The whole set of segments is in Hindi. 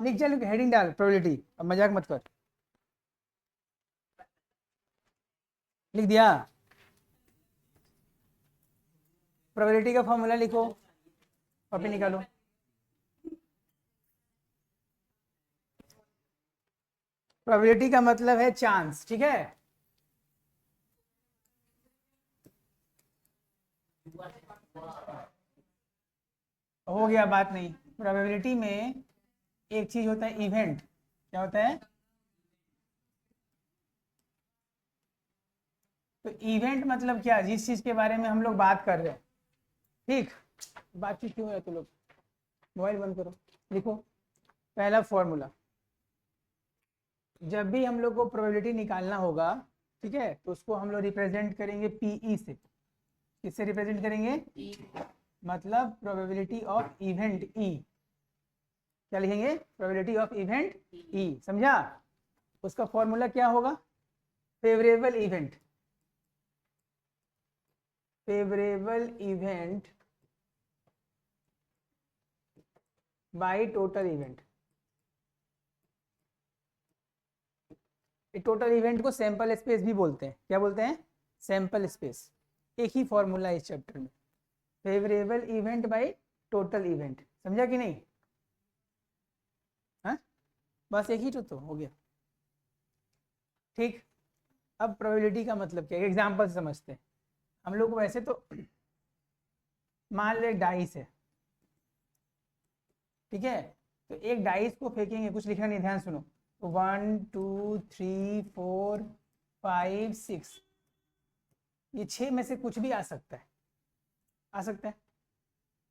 लिख चल, हेडिंग डाल प्रोबेबिलिटी, अब मजाक मत कर। लिख दिया? प्रोबेबिलिटी का फॉर्मूला लिखो, कॉपी निकालो। प्रोबेबिलिटी का मतलब है चांस, ठीक है। हो गया, बात नहीं। प्रोबेबिलिटी में एक चीज होता है इवेंट। क्या होता है? तो इवेंट मतलब क्या? जिस चीज के बारे में हम लोग बात कर रहे हैं, ठीक। बातचीत क्यों है? तो लोग मोबाइल बंद करो, लिखो पहला फॉर्मूला। जब भी हम लोग को प्रोबेबिलिटी निकालना होगा, ठीक है, तो उसको हम लोग रिप्रेजेंट करेंगे पीई से। किससे रिप्रेजेंट करेंगे? मतलब प्रोबेबिलिटी ऑफ इवेंट ई। क्या लिखेंगे? प्रोबेबिलिटी ऑफ इवेंट ई, समझा? उसका फॉर्मूला क्या होगा? Favourable event, favourable event by total event. Total event को सैंपल स्पेस भी बोलते हैं। क्या बोलते हैं? Sample space. एक ही फॉर्मूला है इस चैप्टर में, favourable event by total event. समझा कि नहीं? हाँ, बस एक ही तो हो गया, ठीक। अब प्रोबेबिलिटी का मतलब क्या है, एग्जाम्पल समझते हैं हम लोग। वैसे तो मान लो एक डाइस है, ठीक है, तो एक डाइस को फेंकेंगे, कुछ लिखना नहीं, ध्यान सुनो। 1 2 3 4 5 6, ये 6 में से कुछ भी आ सकता है। आ सकता है?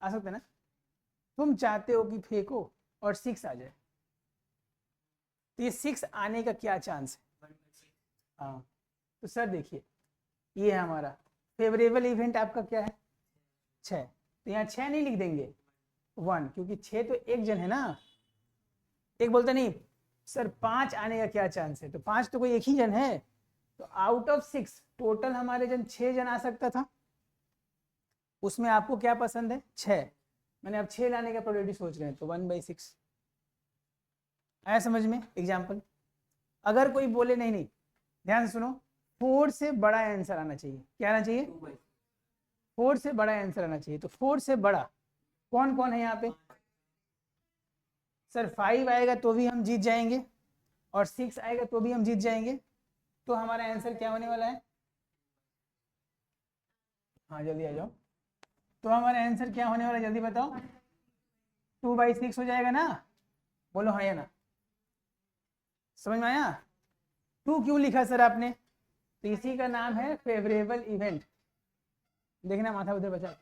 आ सकता है ना? तुम चाहते हो कि फेंको और 6 आ जाए, तो ये 6 आने का क्या चांस है? हाँ, तो सर देखिए, ये है हमारा फेवरेबल इवेंट। आपका क्या है? 6। तो यहाँ 6 नहीं लिख देंगे, 1, क्योंकि 6 तो एक जन है ना। एक बोलता नहीं सर 5 आने का क्या चांस है, तो 5 तो कोई एक ही जन है। तो आउट ऑफ 6 टोटल हमारे जन 6 जन आ सकता था। उसमें आपको क्या पसंद है? 6। मैंने अब 6 लाने का प्रोबेबिलिटी सोच रहे हैं, तो 1/6 आया समझ में? एग्जाम्पल। अगर कोई बोले नहीं नहीं, ध्यान से सुनो, 4 से बड़ा आंसर आना चाहिए। क्या आना चाहिए? 4 से बड़ा आंसर आना चाहिए। तो 4 से बड़ा कौन कौन है यहाँ पे? सर 5 आएगा तो भी हम जीत जाएंगे, और 6 आएगा तो भी हम जीत जाएंगे। तो हमारा आंसर क्या होने वाला है? हाँ जल्दी आ जाओ। तो हमारा आंसर क्या होने वाला है, जल्दी बताओ। 2/6 हो जाएगा ना? बोलो हाँ या ना। समझ में आया? 2 क्यों लिखा सर आपने? तो इसी का नाम है फेवरेबल इवेंट। देखना माथा उधर बचा।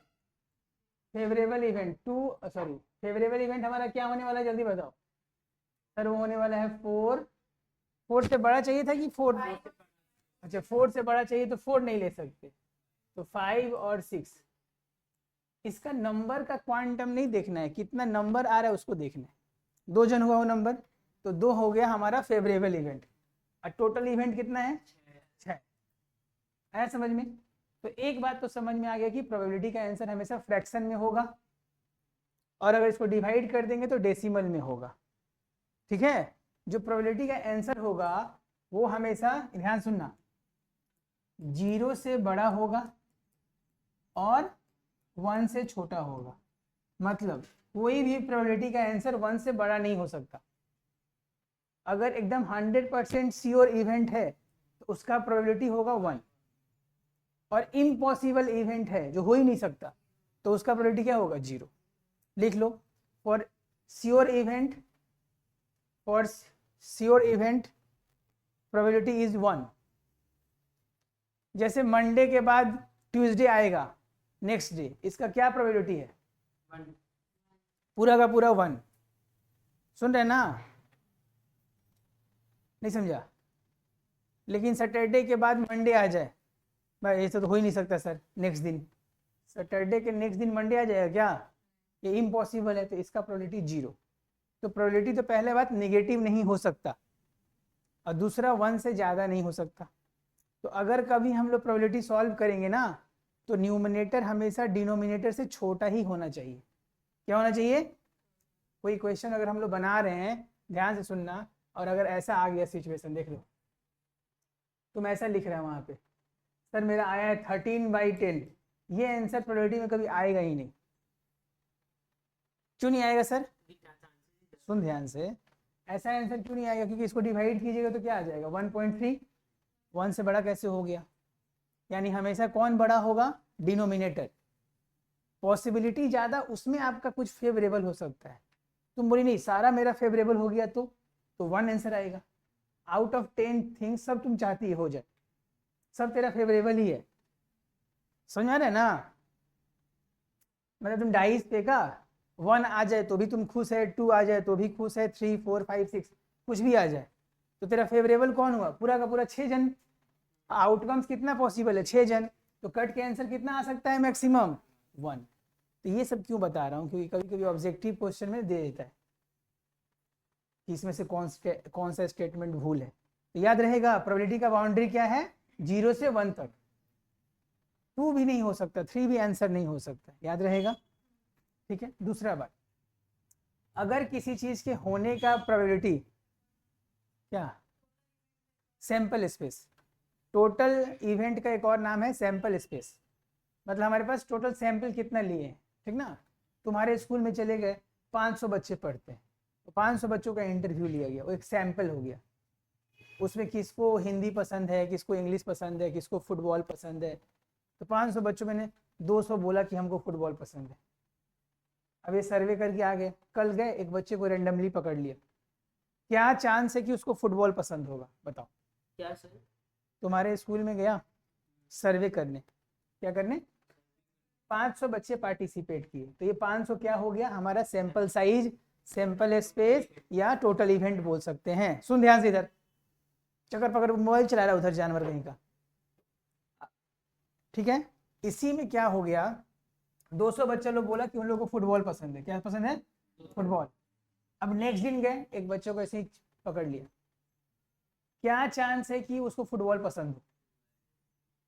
Favourable event 2, sorry, favourable event हमारा क्या होने वाला है, जल्दी बताओ। सर वो होने वाला है 4। 4 से बड़ा चाहिए था कि 4? अच्छा, 4 से बड़ा चाहिए तो 4 नहीं ले सकते, तो 5 और 6। इसका नंबर का क्वांटम नहीं देखना है, कितना नंबर आ रहा है उसको देखना है। 2 जन हुआ हो नंबर, तो 2 हो गया हमारा फेवरेबल इवेंट। और टोटल इवेंट कितना है? 6। आया समझ में? तो एक बात तो समझ में आ गया कि प्रोबेबिलिटी का आंसर हमेशा फ्रैक्शन में होगा, और अगर इसको डिवाइड कर देंगे तो डेसिमल में होगा, ठीक है। जो प्रोबेबिलिटी का आंसर होगा वो हमेशा, ध्यान सुनना, 0 से बड़ा होगा और 1 से छोटा होगा। मतलब कोई भी प्रोबेबिलिटी का आंसर 1 से बड़ा नहीं हो सकता। अगर एकदम 100% श्योर इवेंट है तो उसका प्रोबेबिलिटी होगा 1, और इम्पॉसिबल इवेंट है जो हो ही नहीं सकता तो उसका प्रोबेबिलिटी क्या होगा? 0। लिख लो, for sure event, for sure event probability is 1। जैसे मंडे के बाद ट्यूसडे आएगा, नेक्स्ट डे, इसका क्या प्रोबेबिलिटी है? 1। पूरा का पूरा 1। सुन रहे ना? नहीं समझा? लेकिन सैटरडे के बाद मंडे आ जाए, भाई ऐसा तो हो ही नहीं सकता सर। नेक्स्ट दिन, सैटरडे के नेक्स्ट दिन मंडे आ जाएगा क्या? ये इम्पॉसिबल है, तो इसका प्रोबेबिलिटी 0। तो प्रोबेबिलिटी तो पहले बात नेगेटिव नहीं हो सकता, और दूसरा 1 से ज़्यादा नहीं हो सकता। तो अगर कभी हम लोग प्रोबेबिलिटी सॉल्व करेंगे ना, तो न्यूमिनेटर हमेशा डिनोमिनेटर से छोटा ही होना चाहिए। क्या होना चाहिए? कोई क्वेश्चन अगर हम लोग बना रहे हैं ध्यान से सुनना। और अगर ऐसा आ गया सिचुएशन, देख लो तुम ऐसा लिख रहे हो वहाँ पे, सर मेरा आया है 13/10, ये आंसर प्रोबेबिलिटी में कभी आएगा ही नहीं। क्यों नहीं आएगा सर? सुन ध्यान से, ऐसा आंसर क्यों नहीं आएगा? क्योंकि इसको डिवाइड कीजिएगा तो क्या आ जाएगा 1.3, 1 से बड़ा कैसे हो गया? यानी हमेशा कौन बड़ा होगा? डिनोमिनेटर। पॉसिबिलिटी ज़्यादा उसमें आपका कुछ फेवरेबल हो सकता है। तुम बोली नहीं सारा मेरा फेवरेबल हो गया तो 1 आंसर आएगा। आउट ऑफ 10 थिंग्स सब तुम चाहती हो जाए, सब तेरा फेवरेबल ही है। समझ में आ रहा है ना? मतलब तुम डाइस पे का 1 आ जाए तो भी तुम खुश है, 2 आ जाए तो भी खुश है, 3 4 5 6 कुछ भी आ जाए तो तेरा फेवरेबल कौन हुआ? पूरा का पूरा 6 जन। आउटकम्स कितना पॉसिबल है? 6 जन। तो कट के आंसर कितना आ सकता है? मैक्सिमम 1। तो ये सब क्यों बता रहा हूँ? क्योंकि कभी कभी ऑब्जेक्टिव क्वेश्चन में दे देता है कि इसमें से कौन सा स्टेटमेंट भूल है। तो याद रहेगा प्रोबेबिलिटी का बाउंड्री क्या है? 0 से 1 तक। 2 भी नहीं हो सकता, 3 भी आंसर नहीं हो सकता, याद रहेगा। ठीक है। दूसरा बात, अगर किसी चीज के होने का प्रोबेबिलिटी क्या? Sample space. टोटल इवेंट का एक और नाम है सैंपल स्पेस। मतलब हमारे पास टोटल सैंपल कितना लिए हैं, ठीक ना? तुम्हारे स्कूल में चले गए 500 बच्चे पढ़ते हैं, तो 500 बच्चों का इंटरव्यू लिया गया, वो एक सैंपल हो गया। उसमें किसको हिंदी पसंद है, किसको इंग्लिश पसंद है, किसको फुटबॉल पसंद है। तो 500 बच्चों में ने 200 बोला कि हमको फुटबॉल पसंद है। अब ये सर्वे करके आ गए, कल गए एक बच्चे को रेंडमली पकड़ लिया, क्या चांस है कि उसको फुटबॉल पसंद होगा? बताओ। क्या सर? तुम्हारे स्कूल में गया सर्वे करने, क्या करने? 500 बच्चे पार्टिसिपेट किए, तो ये 500 क्या हो गया? हमारा सैंपल साइज, सैंपल स्पेस या टोटल इवेंट बोल सकते हैं। सुन ध्यान से, इधर चक्कर पकड़ मोबाइल चला रहा है उधर जानवर कहीं का, ठीक है। इसी में क्या हो गया, 200 बच्चा लोग बोला कि उन लोगों को फुटबॉल पसंद है। क्या पसंद है? फुटबॉल। अब नेक्स्ट दिन गए एक बच्चे को ऐसे ही पकड़ लिया, क्या चांस है कि उसको फुटबॉल पसंद हो?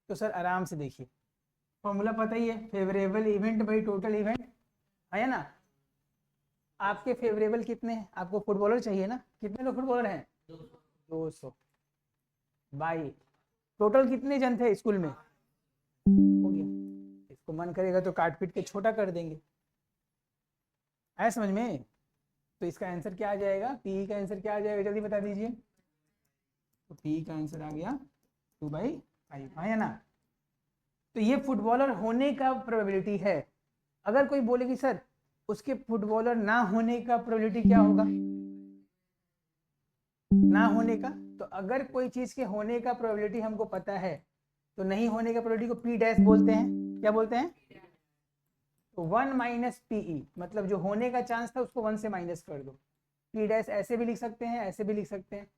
तो सर आराम से देखिए, फॉर्मूला पता ही है, favourable event by total event, है ना? आपके फेवरेबल कितने हैं? आपको फुटबॉलर चाहिए ना? कितने लोग फुटबॉलर हैं? 200 बाई टोटल कितने जन थे स्कूल में? हो गया। इसको मन करेगा तो काट पीट के छोटा कर देंगे, आया समझ में? तो इसका आंसर क्या आ जाएगा? पी का आंसर क्या आ जाएगा? जल्दी बता दीजिए। तो पी का आंसर आ गया 2/5, है ना? तो ये फुटबॉलर होने का प्रोबेबिलिटी है। अगर कोई बोले कि सर उसके फुटबॉलर ना होने का प्रोबेबिलिटी क्या होगा? ना होने का, तो अगर कोई चीज के होने का प्रोबेबिलिटी हमको पता है तो नहीं होने का प्रोबेबिलिटी को पी डैश बोलते हैं। क्या बोलते हैं? तो 1 माइनस पीई, मतलब जो होने का चांस था उसको 1 से माइनस कर दो। पी डैश ऐसे भी लिख सकते हैं, ऐसे भी लिख सकते हैं।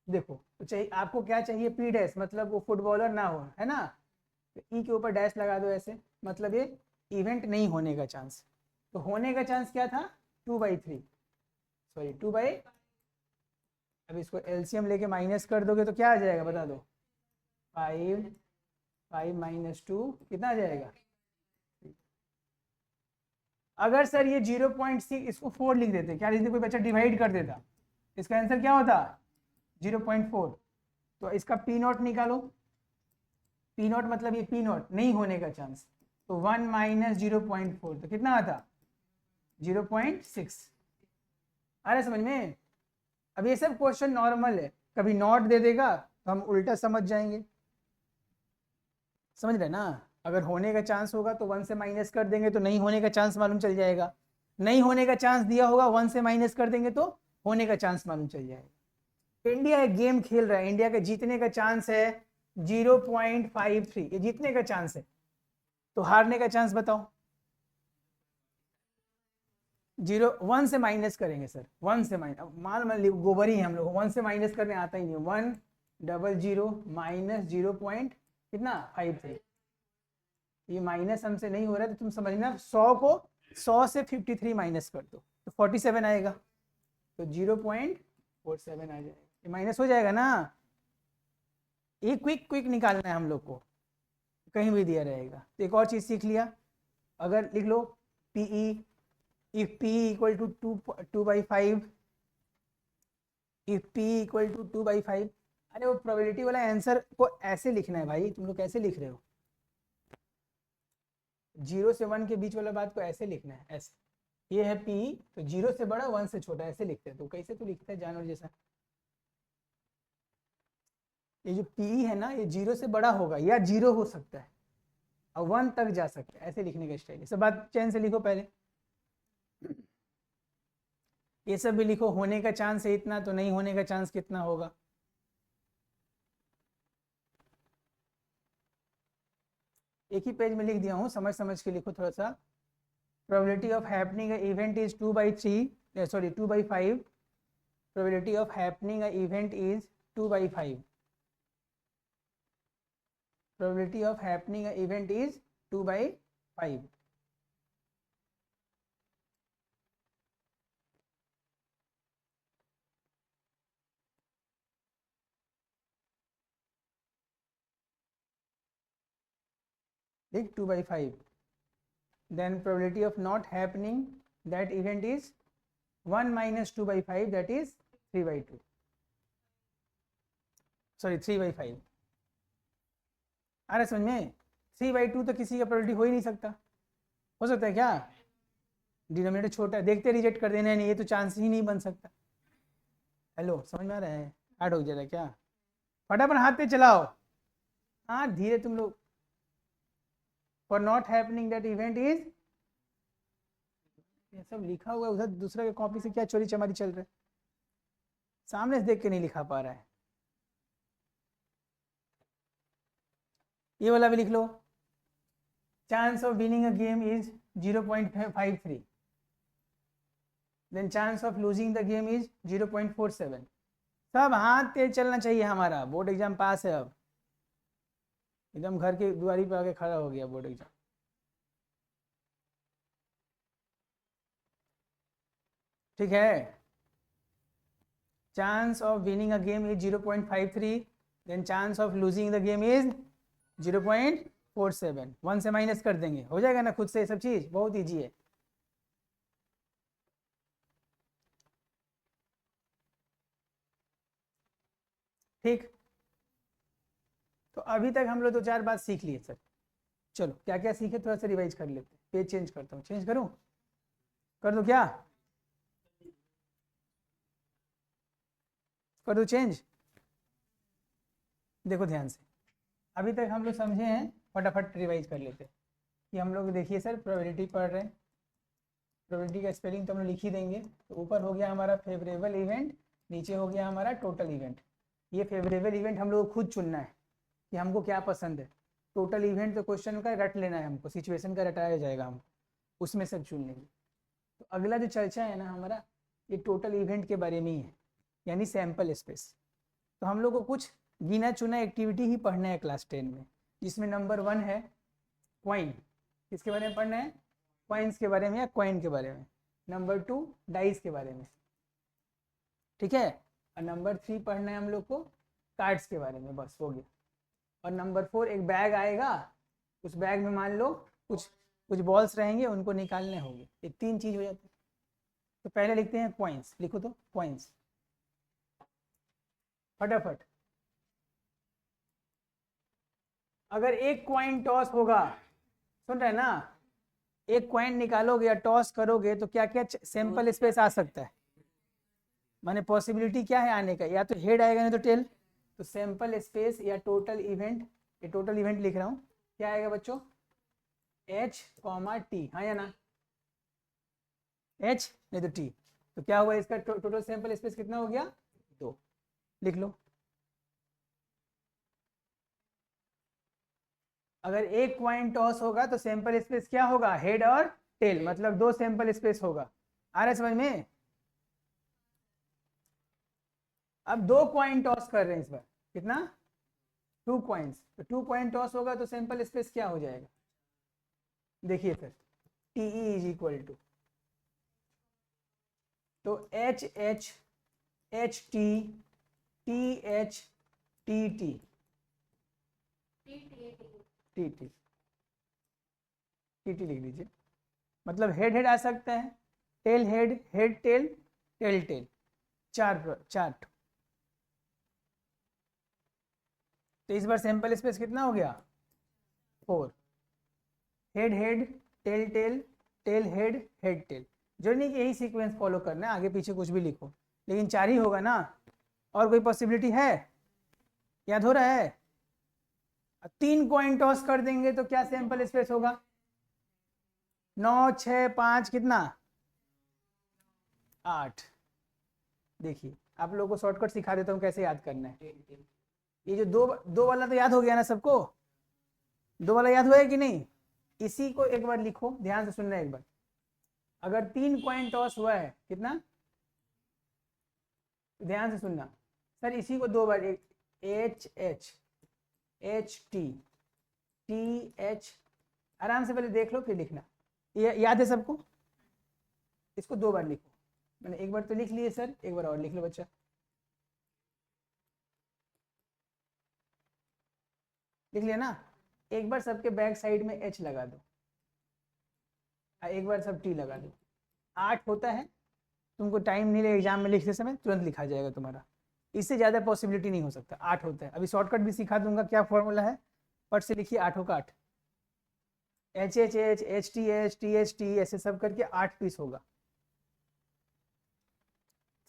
देखो तो चाहिए आपको, क्या चाहिए? पी डैश, मतलब वो फुटबॉलर ना हो, है ना? तो ई के ऊपर डैश लगा दो ऐसे, मतलब ये इवेंट नहीं होने का चांस। तो होने का चांस क्या था? 2/3, सॉरी 2/, अब इसको एलसीएम लेके माइनस कर दोगे तो क्या आ जाएगा बता दो? 5 माइनस 2 कितना आ जाएगा? अगर सर ये 0.6 इसको 4 लिख देते, क्या लिखते? कोई बच्चा डिवाइड कर देता, इसका आंसर क्या होता? 0.4। तो इसका पी नॉट निकालो, पी नॉट मतलब ये पी नॉट नहीं होने का चांस, तो 1 माइनस 0.4 तो कितना आता? 0.6। अरे समझ में? अब ये सब क्वेश्चन नॉर्मल है, कभी नॉट दे देगा तो हम उल्टा समझ जाएंगे, समझ रहे ना? अगर होने का चांस होगा तो 1 से माइनस कर देंगे तो नहीं होने का चांस मालूम चल जाएगा, नहीं होने का चांस दिया होगा 1 से माइनस कर देंगे तो होने का चांस मालूम चल जाएगा। इंडिया एक गेम खेल रहा है, इंडिया के जीतने का चांस है 0.53, ये जीतने का चांस है, तो हारने का चांस बताओ? 1 से माइनस करेंगे सर, 1 से माइनस, मान गोबर ही है हम लोग, 1 से माइनस करने आता ही नहीं। 100 माइनस 0.53, ये माइनस हमसे नहीं हो रहा है तो तुम समझना 100 को 100 से 53 माइनस कर दो तो 47 आएगा, तो 0.47 आ जाएगा, ये माइनस हो जाएगा ना? ये क्विक निकालना है हम लोग को, कहीं भी दिया रहेगा। तो एक और चीज सीख लिया, अगर लिख लो PE, if P equal to 2/5 if p equal to 2/5। अरे वो प्रोबेबिलिटी वाला आंसर को ऐसे लिखना है भाई, तुम लोग कैसे लिख रहे हो? 0 से 1 के बीच वाला बात को ऐसे लिखना है, ऐसे। ये है p, तो 0 से बड़ा 1 से छोटा ऐसे लिखते हैं। तो कैसे तू लिखता है जानवर जैसा? ये जो p है ना, ये 0 से बड़ा होगा या 0 हो सकता है और 1 तक जा सकता है, ऐसे लिखने का स्टाइल। सब बात चैन से लिखो पहले। ये सब भी लिखो, होने का चांस है इतना तो नहीं होने का चांस कितना होगा। एक ही पेज में लिख दिया हूँ, समझ समझ के लिखो थोड़ा सा। Probability of happening event is 2/3, sorry 2/5। Probability of happening event is 2/5। Probability of happening event is 2/5। ठीक, 2/5। then probability of not happening that event is 1 minus 2/5, that is 3/2, sorry 3/5। आ रहा समझ में? 3/2 तो किसी का प्रोबेबिलिटी हो ही नहीं सकता। हो सकता है क्या? डिनोमिनेटर छोटा है, देखते रिजेक्ट कर देना है, नहीं ये तो चांस ही नहीं बन सकता। हेलो, समझ में आ रहा है? हार्ड हो जाएगा क्या? फटाफट हाथ पे चलाओ, हाँ धीरे तुम लोग। For not happening that event is, ये सब लिखा हुआ है, उधर दूसरे के कॉपी से क्या चोरी चमारी चल रहा है? सामने से देख के नहीं लिखा पा रहा है। ये वाला भी लिख लो, chance of winning a game is 0.53, then chance of losing the game is 0.47। सब हाथ तेज चलना चाहिए हमारा। बोर्ड एग्जाम पास है, अब एकदम घर के दुआरी पे आके खड़ा हो गया बोर्ड एग्जाम। ठीक है, chance of winning a game is 0.53, then chance of losing the game is 0.47। 1 से माइनस कर देंगे, हो जाएगा ना खुद से। ये सब चीज बहुत ईजी है। ठीक, तो अभी तक हम लोग 2-4 बात सीख लिए सर। चलो क्या क्या सीखे थोड़ा सा रिवाइज कर लेते हैं। पेज चेंज करता हूँ, चेंज करूँ? कर दो क्या? कर दो चेंज? देखो ध्यान से, अभी तक हम लोग समझे हैं, फटाफट रिवाइज कर लेते हैं। कि हम लोग देखिए सर, प्रोबेबिलिटी पढ़ रहे हैं। प्रोबेबिलिटी का स्पेलिंग तो हम लोग लिख ही देंगे। तो ऊपर हो गया हमारा फेवरेबल इवेंट, नीचे हो गया हमारा टोटल इवेंट। ये फेवरेबल इवेंट हम लोग को खुद चुनना है कि हमको क्या पसंद है। टोटल इवेंट तो क्वेश्चन का रट लेना है हमको, सिचुएशन का रटाया जाएगा हमको, उसमें सब चुन लेंगे। तो अगला जो चर्चा है ना हमारा, ये टोटल इवेंट के बारे में ही है, यानी सैंपल स्पेस। तो हम लोग को कुछ गिना चुना एक्टिविटी ही पढ़ना है क्लास 10 में, जिसमें नंबर 1 है क्वाइन। किसके बारे में पढ़ना है? क्वाइंस के बारे में या क्वाइन के बारे में। नंबर 2 डाइस के बारे में, ठीक है। और नंबर 3 पढ़ना है हम लोग को कार्ड्स के बारे में, बस हो गया। और नंबर 4 एक बैग आएगा, उस बैग में मान लो कुछ कुछ बॉल्स रहेंगे, उनको निकालने होंगे। ये 3 चीज हो जाती है। तो पहले लिखते हैं क्वाइंस, लिखो तो क्वाइंस फटाफट। अगर एक क्वाइन टॉस होगा, सुन रहे ना, एक क्वाइन निकालोगे या टॉस करोगे तो क्या क्या सैंपल स्पेस आ सकता है? माने पॉसिबिलिटी क्या है आने का? या तो हेड आएगा नहीं तो टेल। तो सैंपल स्पेस या टोटल इवेंट, ये टोटल इवेंट लिख रहा हूँ, क्या आएगा बच्चों? H, T, हाँ या ना? H नहीं तो T। तो क्या हुआ इसका टोटल सैंपल स्पेस कितना हो गया? 2। लिख लो। अगर एक क्वाइन टॉस होगा तो सैंपल स्पेस क्या होगा? हेड और टेल, मतलब 2 सैंपल स्पेस होगा। आ रहा है समझ में? अब 2 क्वाइन टॉस कर रहे हैं इस बार, कितना? 2 क्वाइंस। तो 2 क्वाइन टॉस होगा तो सैंपल स्पेस क्या हो जाएगा? देखिए फिर, TE इज इक्वल टू, तो HH TH TT TT लिख दीजिए। मतलब हेड हेड आ सकता है, tail head, head tail, tail tail, चार। तो इस बार सैंपल स्पेस कितना हो गया 4। Head head tail tail tail head head tail, जो नहीं कि यही सीक्वेंस फॉलो करना है, आगे पीछे कुछ भी लिखो, लेकिन 4 ही होगा ना, और कोई पॉसिबिलिटी है? याद हो रहा है? 3 कॉइन टॉस कर देंगे तो क्या सैंपल स्पेस होगा? 9 6 5 कितना 8। देखिए आप लोगों को शॉर्टकट सिखा देता हूँ कैसे याद करना है। ये जो दो दो वाला तो याद हो गया ना सबको? 2 वाला याद हुआ है कि नहीं? इसी को एक बार लिखो, ध्यान से सुनना एक बार। अगर 3 कॉइन टॉस हुआ है कितना, ध्यान से सुनना सर, इसी को 2 बार, H H H T T H, आराम से पहले देख लो फिर लिखना। ये याद है सबको? इसको 2 बार लिखो। मैंने एक बार तो लिख लिए सर, एक बार और लिख लो बच्चा। लिख लिया ना? एक बार सबके बैक साइड में एच लगा दो, एक बार सब टी लगा दो। 8 होता है, तुमको टाइम नहीं लगे एग्जाम में लिखते समय, तुरंत लिखा जाएगा तुम्हारा। इससे ज़्यादा पॉसिबिलिटी नहीं हो सकता। 8 होता है। अभी शॉर्टकट भी सिखा दूंगा, क्या फॉर्मूला है, फट से लिखिए 8 का 8, H H H H T ऐसे सब करके 8 पीस होगा।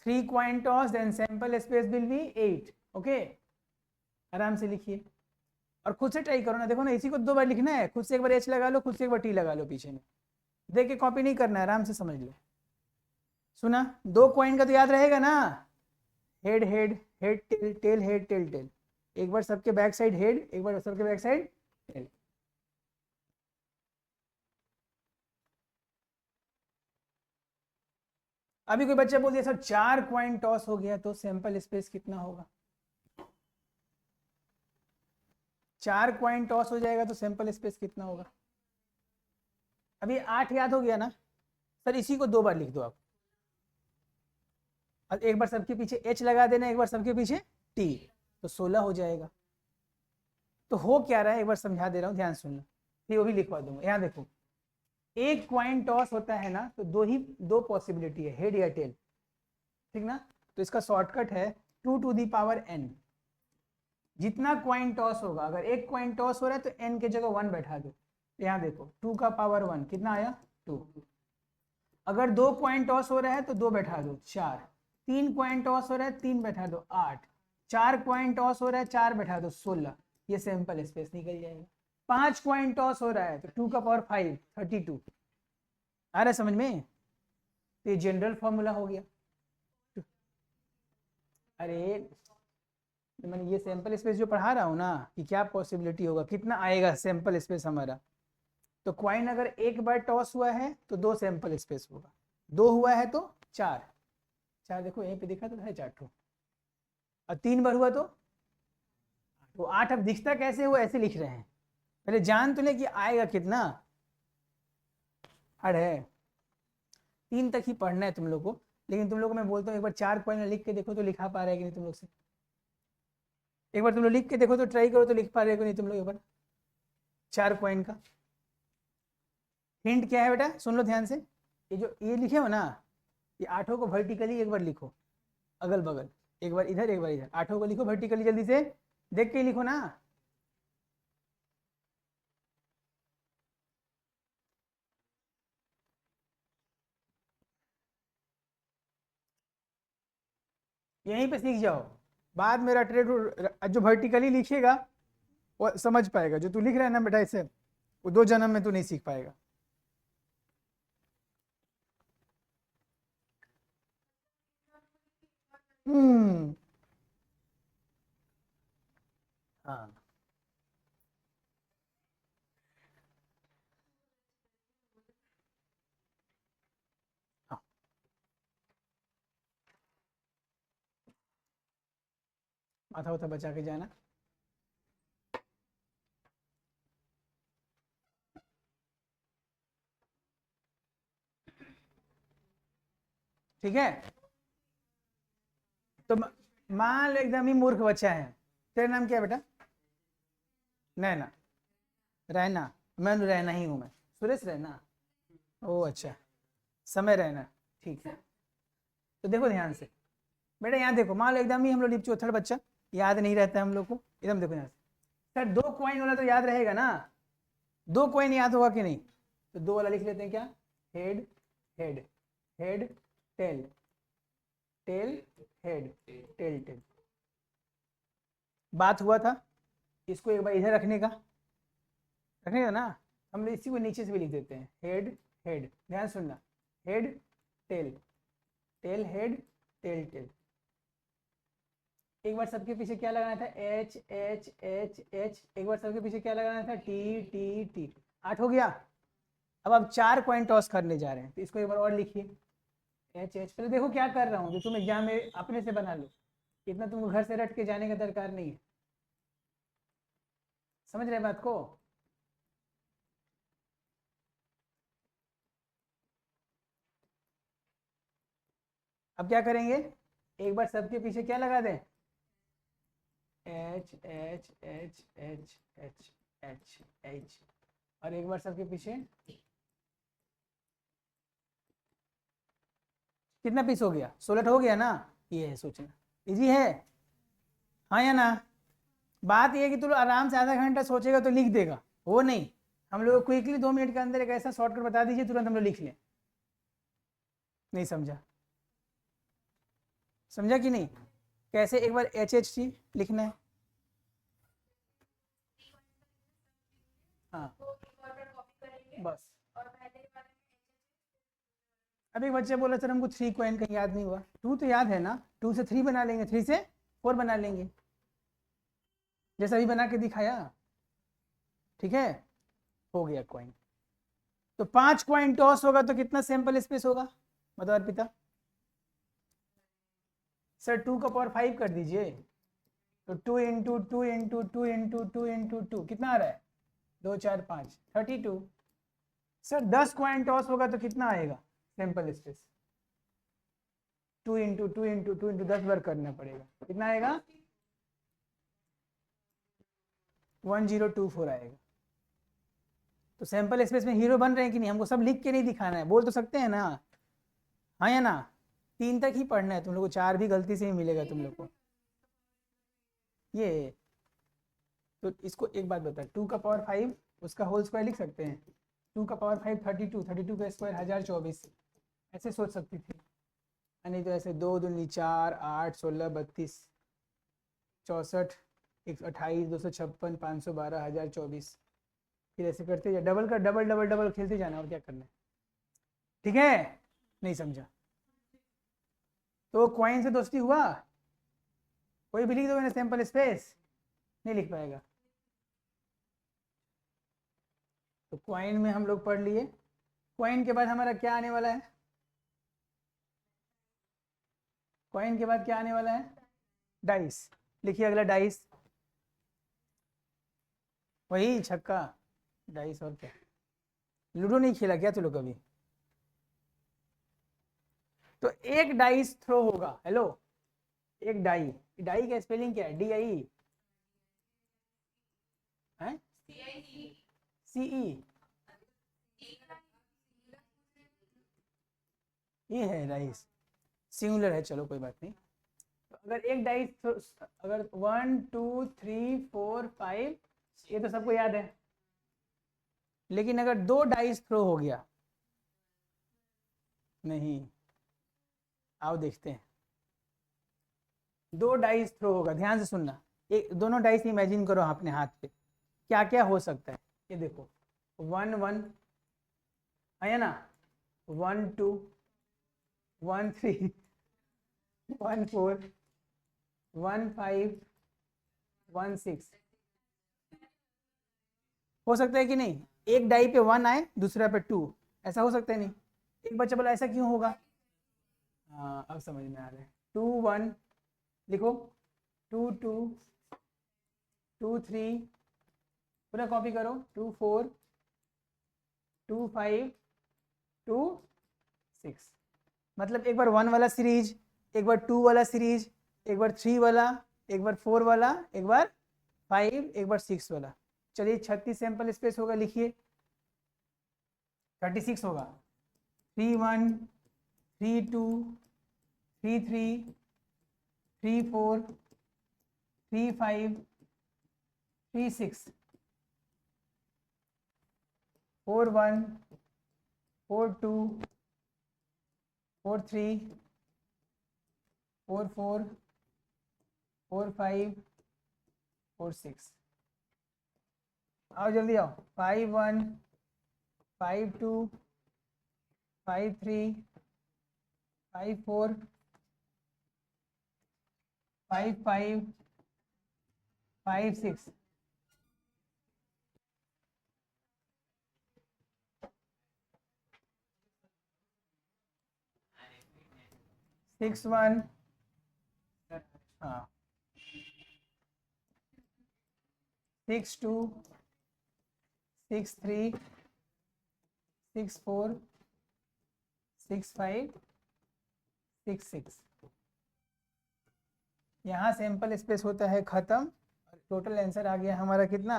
3 coin toss then sample space will be 8। Okay, आराम से लिखिए और खुद से ट्राई करो ना। देखो ना, इसी को 2 बार लिखना है, खुद से एक बार एच लगा लो, खुद से एक बार टी लगा लो पीछे में, देख के कॉपी नहीं करना है, आराम से समझ लो। सुना? 2 कॉइन का तो याद रहेगा ना, head head head tail tail head tail tail. एक बार सबके बैक साइड हेड, एक बार सबके बैक साइड टेल। अभी कोई बच्चा बोल दिया सर 4 कॉइन टॉस हो गया तो सैंपल स्पेस कितना होगा? 4 कॉइन टॉस हो जाएगा तो सैंपल स्पेस कितना होगा? अभी 8 याद हो गया ना सर, इसी को 2 बार लिख दो आप, और एक बार सबके पीछे एच लगा देना, एक बार सबके पीछे टी, तो 16 हो जाएगा। तो हो क्या रहा है एक बार समझा दे रहा हूँ, ध्यान सुनना, फिर वो भी लिखवा दूंगा। यहाँ देखो, एक कॉइन टॉस होता है ना तो दो पॉसिबिलिटी है, हेड या टेल, ठीक ना? तो इसका शॉर्टकट है 2 टू दी पावर n। जितना कॉइन टॉस होगा, अगर एक कॉइन टॉस हो रहा है तो n के जगह 1 बैठा दो। यहाँ देखो 2 का पावर 1 कितना आया 2। अगर 2 कॉइन टॉस हो रहा है तो 2 बैठा दो 4। 3 कॉइन टॉस हो रहा है 3 बैठा दो 8। 4 कॉइन टॉस हो रहा है 4 बैठा दो 16। ये सैंपल स्पेस निकल जाएगा। 5 कॉइन टॉस हो रहा है तो 2 का पावर 5 32। आ रहा है समझ में? तो ये जनरल फॉर्मूला हो गया। अरे मैंने ये सैंपल स्पेस जो पढ़ा रहा हूँ ना, कि क्या पॉसिबिलिटी होगा, कितना आएगा सैंपल स्पेस हमारा। तो कॉइन अगर एक बार टॉस हुआ है तो 2 सैंपल स्पेस होगा, 2 हुआ है तो 4। 4 देखो यहीं पे दिखा तो है 4 ठो, और 3 बार हुआ तो 8। अब दिखता कैसे हुआ, ऐसे लिख रहे हैं, पहले जान तो ले कि आएगा कितना। हार्ड है, 3 तक ही पढ़ना है तुम लोग को, लेकिन तुम लोग को मैं बोलता हूँ एक बार 4 कॉइन लिख के देखो तो लिखा पा रहा है कि नहीं तुम लोग से? एक बार तुम लोग लिख के देखो तो, ट्राई करो तो लिख पा रहे हो कि नहीं तुम लोग? एक बार 4 कॉइन का हिंट क्या है बेटा, सुन लो ध्यान से। ये जो ये लिखे हो ना, ये 8 को वर्टिकली एक बार लिखो, अगल बगल, एक बार इधर एक बार इधर, 8 को लिखो वर्टिकली, जल्दी से देख के लिखो ना। यहीं पे सीख जाओ, बाद में रट रट जो वर्टिकली लिखेगा वो समझ पाएगा, जो तू लिख रहा है ना बेटा इसे, वो 2 जन्म में तू नहीं सीख पाएगा। हम्म, हाँ हाँ, माथा वाथा बचा के जाना। ठीक है, तो मान लो एकदम ही मूर्ख बच्चा है। तेरा नाम क्या है बेटा? नैना, रैना, मैं रैना ही हूँ, मैं सुरेश रैना। ओ अच्छा, समय रैना, ठीक है। तो देखो ध्यान से बेटा, यहाँ देखो, मान लो एकदम ही हम लोग चौथड़ बच्चा, याद नहीं रहता है हम लोग को, एकदम देखो यहाँ से, सर 2 कॉइन वाला तो याद रहेगा ना, 2 कॉइन याद होगा कि नहीं, तो 2 वाला लिख लेते हैं क्या, head head head tail tail head tail tail. बात हुआ था, इसको एक बार इधर रखने का ना, हम इसी को नीचे से भी लिख देते हैं, हेड हेड, ध्यान सुनना, head tail tail head tail tail. एक बार सबके पीछे क्या लगाना था, एच एच एच एच, एक बार सबके पीछे क्या लगाना था, टी टी टी। 8 हो गया। अब आप 4 कॉइन टॉस करने जा रहे हैं, तो इसको एक बार और लिखिए, एच एच। पहले देखो क्या कर रहा हूँ, जो तुम एग्जाम में अपने से बना लो, इतना तुमको घर से रट के जाने का दरकार नहीं है। समझ रहे बात को? अब क्या करेंगे, एक बार सबके पीछे क्या लगा दें, H H H H H H H, और एक बार सबके पीछे कितना पीस हो गया, 16 हो गया ना। ये है सोचना, इजी है, हाँ या ना। बात ये है कि तू आराम से आधा घंटा सोचेगा तो लिख देगा, वो नहीं, हम लोग क्विकली 2 मिनट के अंदर एक ऐसा शॉर्टकट बता दीजिए, तुरंत हम लोग लिख लें। नहीं समझा, समझा कि नहीं? कैसे, एक बार एच एच टी लिखना है, हाँ बस। अब एक बच्चा बोला सर हमको 3 कॉइन कहीं याद नहीं हुआ, 2 तो याद है ना, 2 से 3 बना लेंगे, 3 से 4 बना लेंगे, जैसा अभी बना के दिखाया, ठीक है, हो गया कॉइन। तो 5 कॉइन टॉस होगा तो कितना सैंपल स्पेस होगा, बताओ अर्पिता। सर 2 का पावर 5 कर दीजिए, तो 2 इंटू 2 इंटू 2 इंटू 2 इंटू 2 कितना आ रहा है, 2 4 5 32। सर 10 कॉइन टॉस होगा तो कितना आएगा sample space, 2 into 2 into 2 into 10 बार करना पड़ेगा, कितना आएगा, 1024 आएगा। तो सैंपल स्पेस में हीरो बन रहे हैं कि नहीं, हमको सब लिख के नहीं दिखाना है, बोल तो सकते हैं ना, हाँ या ना। 3 तक ही पढ़ना है तुम लोग को, 4 भी गलती से ही मिलेगा तुम लोग को। ये तो इसको एक बात बता, 2 का पावर 5 उसका होल स्क्वायर लिख सकते हैं, 2 का पावर 5 32, 32 का स्क्वायर 1024, ऐसे सोच सकती थी, नहीं तो ऐसे 2 दूनी 4 8 16 32 64 128 256 512 1024, फिर ऐसे करते जाए, डबल का डबल डबल डबल खेलते जाना, और क्या करना है, ठीक है। नहीं समझा तो क्वाइन से दोस्ती हुआ, कोई भी लिख दो मैंने सैंपल स्पेस, नहीं लिख पाएगा। तो क्वाइन में हम लोग पढ़ लिए, क्वाइन के बाद हमारा क्या आने वाला है, क्वाइन के बाद क्या आने वाला है, डाइस। लिखिए अगला डाइस, वही छक्का डाइस, और क्या, लूडो नहीं खेला क्या तू लोग कभी? तो एक डाइस थ्रो होगा, हेलो, एक डाई, डाई का स्पेलिंग क्या है, डी आई है, सी ई, ये है डाइस, सिंगुलर है, चलो कोई बात नहीं। तो अगर एक डाइस, अगर 1 2 3 4 5, ये तो सबको याद है, लेकिन अगर 2 डाइस थ्रो हो गया, नहीं, आओ देखते हैं, 2 डाइस थ्रो होगा, ध्यान से सुनना, एक दोनों डाइस इमेजिन करो अपने हाथ पे, क्या क्या हो सकता है, ये देखो, 1 1 है ना, 1 2 1 3 1 4 1 5 1 6, हो सकता है कि नहीं, एक डाई पे 1 आए दूसरा पे 2, ऐसा हो सकता है नहीं, एक बच्चा बोला ऐसा क्यों होगा, हाँ अब समझ में आ रहा है, 2 1 लिखो, 2 2 2 3, पूरा कॉपी करो, 2 4 2 5 2 6, मतलब एक बार 1 वाला सीरीज, एक बार 2 वाला सीरीज, एक बार 3 वाला, एक बार 4 वाला, एक बार 5, एक बार 6 वाला। चलिए 36 सैंपल स्पेस होगा, लिखिए 36 होगा, 3 1 3 2 3 3 3 4 3 5 3 6 4 1 4 2 4 3 4 4 4 5 4 6। आओ जल्दी आओ। 5 1 5 2 5 3 5 4 5 5 5 6। 6 1 हाँ 6 2 6 3 6 4 6 5 6 6। यहाँ सैंपल स्पेस होता है खत्म और टोटल आंसर आ गया हमारा कितना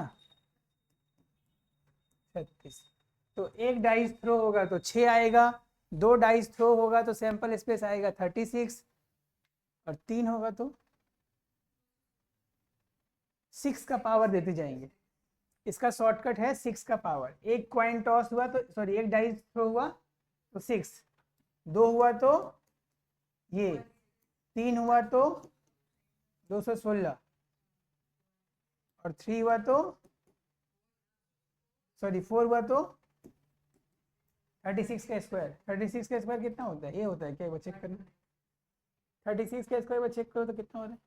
36। तो एक डाइस थ्रो होगा तो 6 आएगा, 2 डाइस थ्रो होगा तो सैंपल स्पेस आएगा 36 और 3 होगा तो 6 का पावर देते जाएंगे। इसका शॉर्टकट है 6 का पावर। एक कॉइन टॉस हुआ तो सॉरी एक डाइस थ्रो हुआ तो 6, 2 हुआ तो ये, 3 हुआ तो 216 और 3 हुआ तो सॉरी 4 हुआ तो 36 का स्क्वायर। 36 का स्क्वायर कितना होता है? ये होता है क्या? वो चेक करना। 36 का स्क्वायर वो चेक करो तो कितना हो रहा है?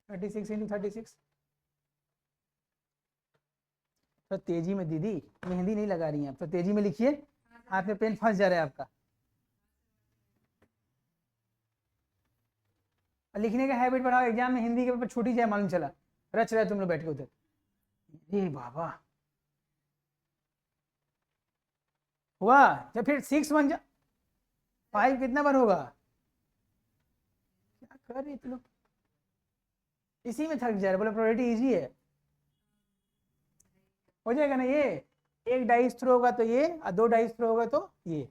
36 इंटू 36। तो तेजी में दीदी मेहंदी नहीं लगा रही हैं आप, तो तेजी में लिखिए, हाथ में पेन फंस जा रहा है आपका। लिखने का हैबिट बढ़ाओ, एग्जाम में हिंदी के पेपर छूट ही जाए मालूम चला, रच रहे तुम लोग बैठ के उधर। ये बाबा हुआ जब फिर 6 बन जा 5 कितना बार होगा? क्या कर रही तुम लोग? इसी में थक जा रहे, बोले प्रोबेबिलिटी इजी है, हो जाएगा ना ये। एक डाइस थ्रो होगा तो ये और 2 डाइस थ्रो होगा तो ये।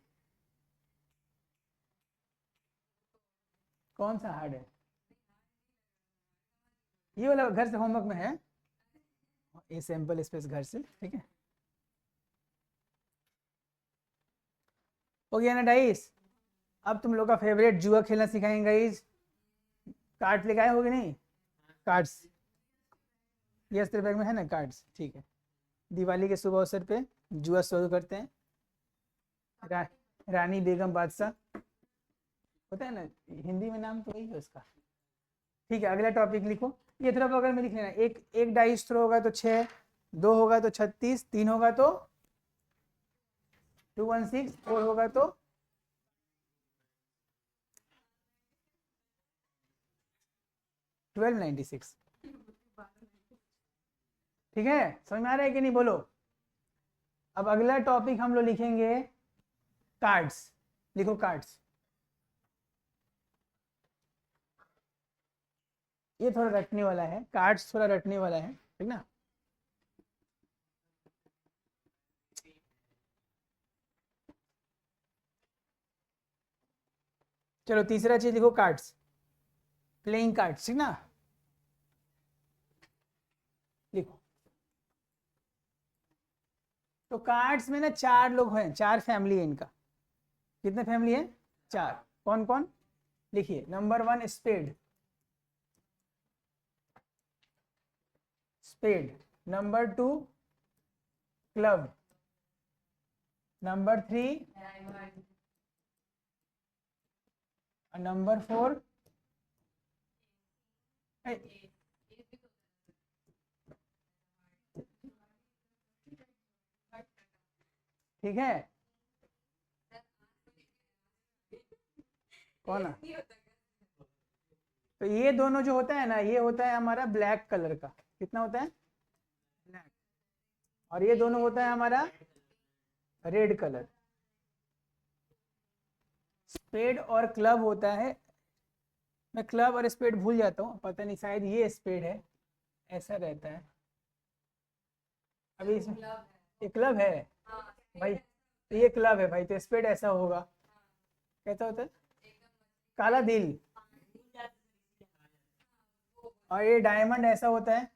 कौन सा हार्ड है? ये वाला घर से होमवर्क में है, ये सैंपल स्पेस घर से, ठीक है। हो गया ना डाइस? अब तुम लोग का फेवरेट जुआ खेलना सिखाएंगे गाइस। कार्ड लेके आए होगे नहीं? कार्ड्स यस तेरे बैग में है ना कार्ड्स, ठीक है। दिवाली के शुभ अवसर पे जुआ शुरू करते हैं। रानी बेगम बादशाह होता है ना हिंदी में, नाम तो वही है उसका। ठीक है, अगला टॉपिक लिखो। ये थोड़ा बगल में लिख लेना। एक डाइस थ्रो होगा तो 6, 2 होगा तो 36, 3 होगा तो 216, 4 होगा तो 1296। ठीक है, समझ में आ रहा है कि नहीं? बोलो। अब अगला टॉपिक हम लोग लिखेंगे कार्ड्स। लिखो कार्ड्स। ये थोड़ा रटने वाला है, कार्ड्स थोड़ा रटने वाला है, ठीक ना। चलो तीसरा चीज लिखो कार्ड्स, प्लेइंग कार्ड्स, ठीक ना। लिखो। तो कार्ड्स में ना 4 लोग हैं, 4 फैमिली है इनका। कितने फैमिली है? 4। कौन कौन? लिखिए। Number 1 spade, spade. Number 2 club. Number 3 number 4 ठीक है। कौन है? तो ये दोनों जो होता है ना, ये होता है हमारा ब्लैक कलर का। कितना होता है? ब्लैक। और ये दोनों होता है हमारा रेड कलर। स्पेड और क्लब होता है। मैं क्लब और स्पेड भूल जाता हूँ, पता नहीं, शायद ये स्पेड है, ऐसा रहता है। अभी इसमें ये क्लब है भाई, तो ये क्लब है भाई, तो स्पेड ऐसा होगा। कैसा होता है? काला दिल। और ये डायमंड ऐसा होता है।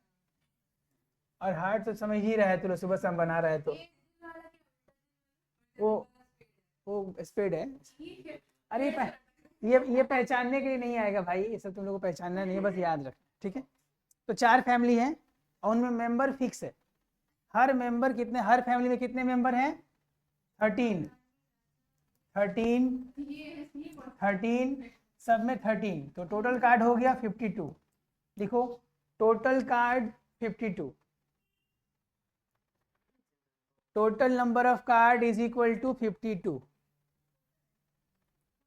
और हार्ट तो समझ ही रहा है, तो सुबह शाम बना रहा है तो वो स्पेड है। अरे ये पहचानने के लिए नहीं आएगा भाई, ये सब तुम लोग को पहचानना नहीं है, बस याद रख, ठीक है। तो 4 फैमिली है और उनमें मेंबर फिक्स है। हर मेंबर कितने, हर फैमिली में कितने मेंबर हैं? 13 13 13, सब में 13, तो टोटल कार्ड हो गया 52। लिखो total card 52। Total number of card is equal to 52।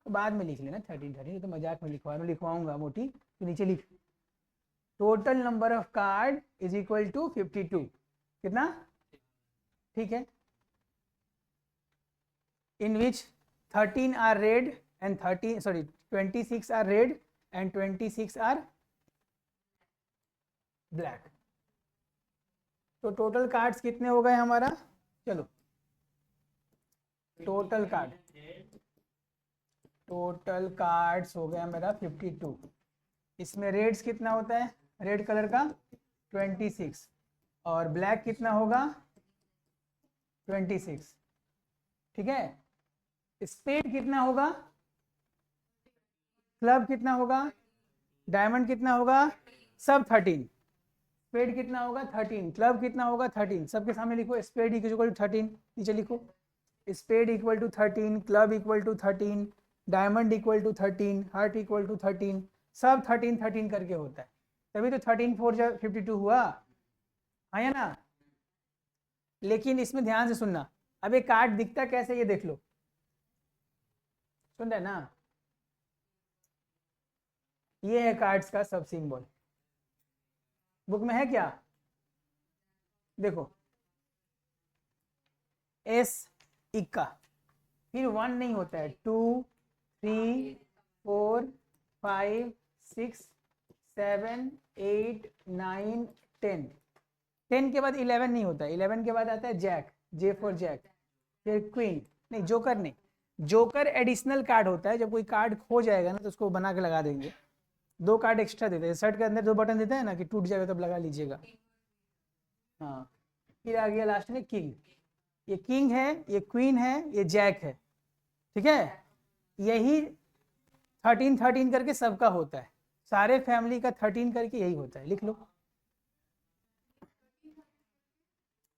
तो बाद में लिख लेना 13 13, तो मजाक में लिखवाऊंगा मोटी, तो नीचे लिख total number of card is equal to 52। कितना? ठीक है। In which 13 are red and 26 are red and 26 are black. तो टोटल कार्ड्स कितने हो गए हमारा? चलो टोटल कार्ड्स हो गया मेरा 52। इसमें रेड्स कितना होता है, रेड कलर का 26, और ब्लैक कितना होगा 26, ठीक है। स्पेड कितना होगा, क्लब कितना होगा, डायमंड कितना होगा, सब 13। स्पेड कितना होगा 13, क्लब कितना होगा 13, सबके सामने लिखो स्पेड इक्वल टू 13, नीचे लिखो spade equal to 13, club equal to 13, diamond equal to 13, heart equal to 13, सब 13 13 करके होता है, तभी तो 13 4 52 हुआ, है ना। लेकिन इसमें ध्यान से सुनना, अब एक कार्ड दिखता कैसे ये देख लो, सुन रहे ना, ये है कार्ड्स का सब सिंबल। बुक में है क्या? देखो एस इक्का, फिर 1 नहीं होता है, 2 3 4 5 6 7 8 9 10, 10 के बाद 11 नहीं होता है, 11 के बाद आता है जैक, जे फॉर जैक, फिर क्वीन, नहीं जोकर नहीं, जोकर एडिशनल कार्ड होता है, जब कोई कार्ड खो जाएगा ना तो उसको बना के लगा देंगे, 2 कार्ड एक्स्ट्रा देते हैं, शर्ट के अंदर 2 बटन देते हैं ना कि टूट जाएगा तब लगा लीजिएगा। हाँ, फिर आ गया लास्ट में किंग, ये किंग है, ये क्वीन है, ये जैक है, ठीक है। यही 13 13 करके सबका होता है, सारे फैमिली का 13 करके यही होता है, लिख लो।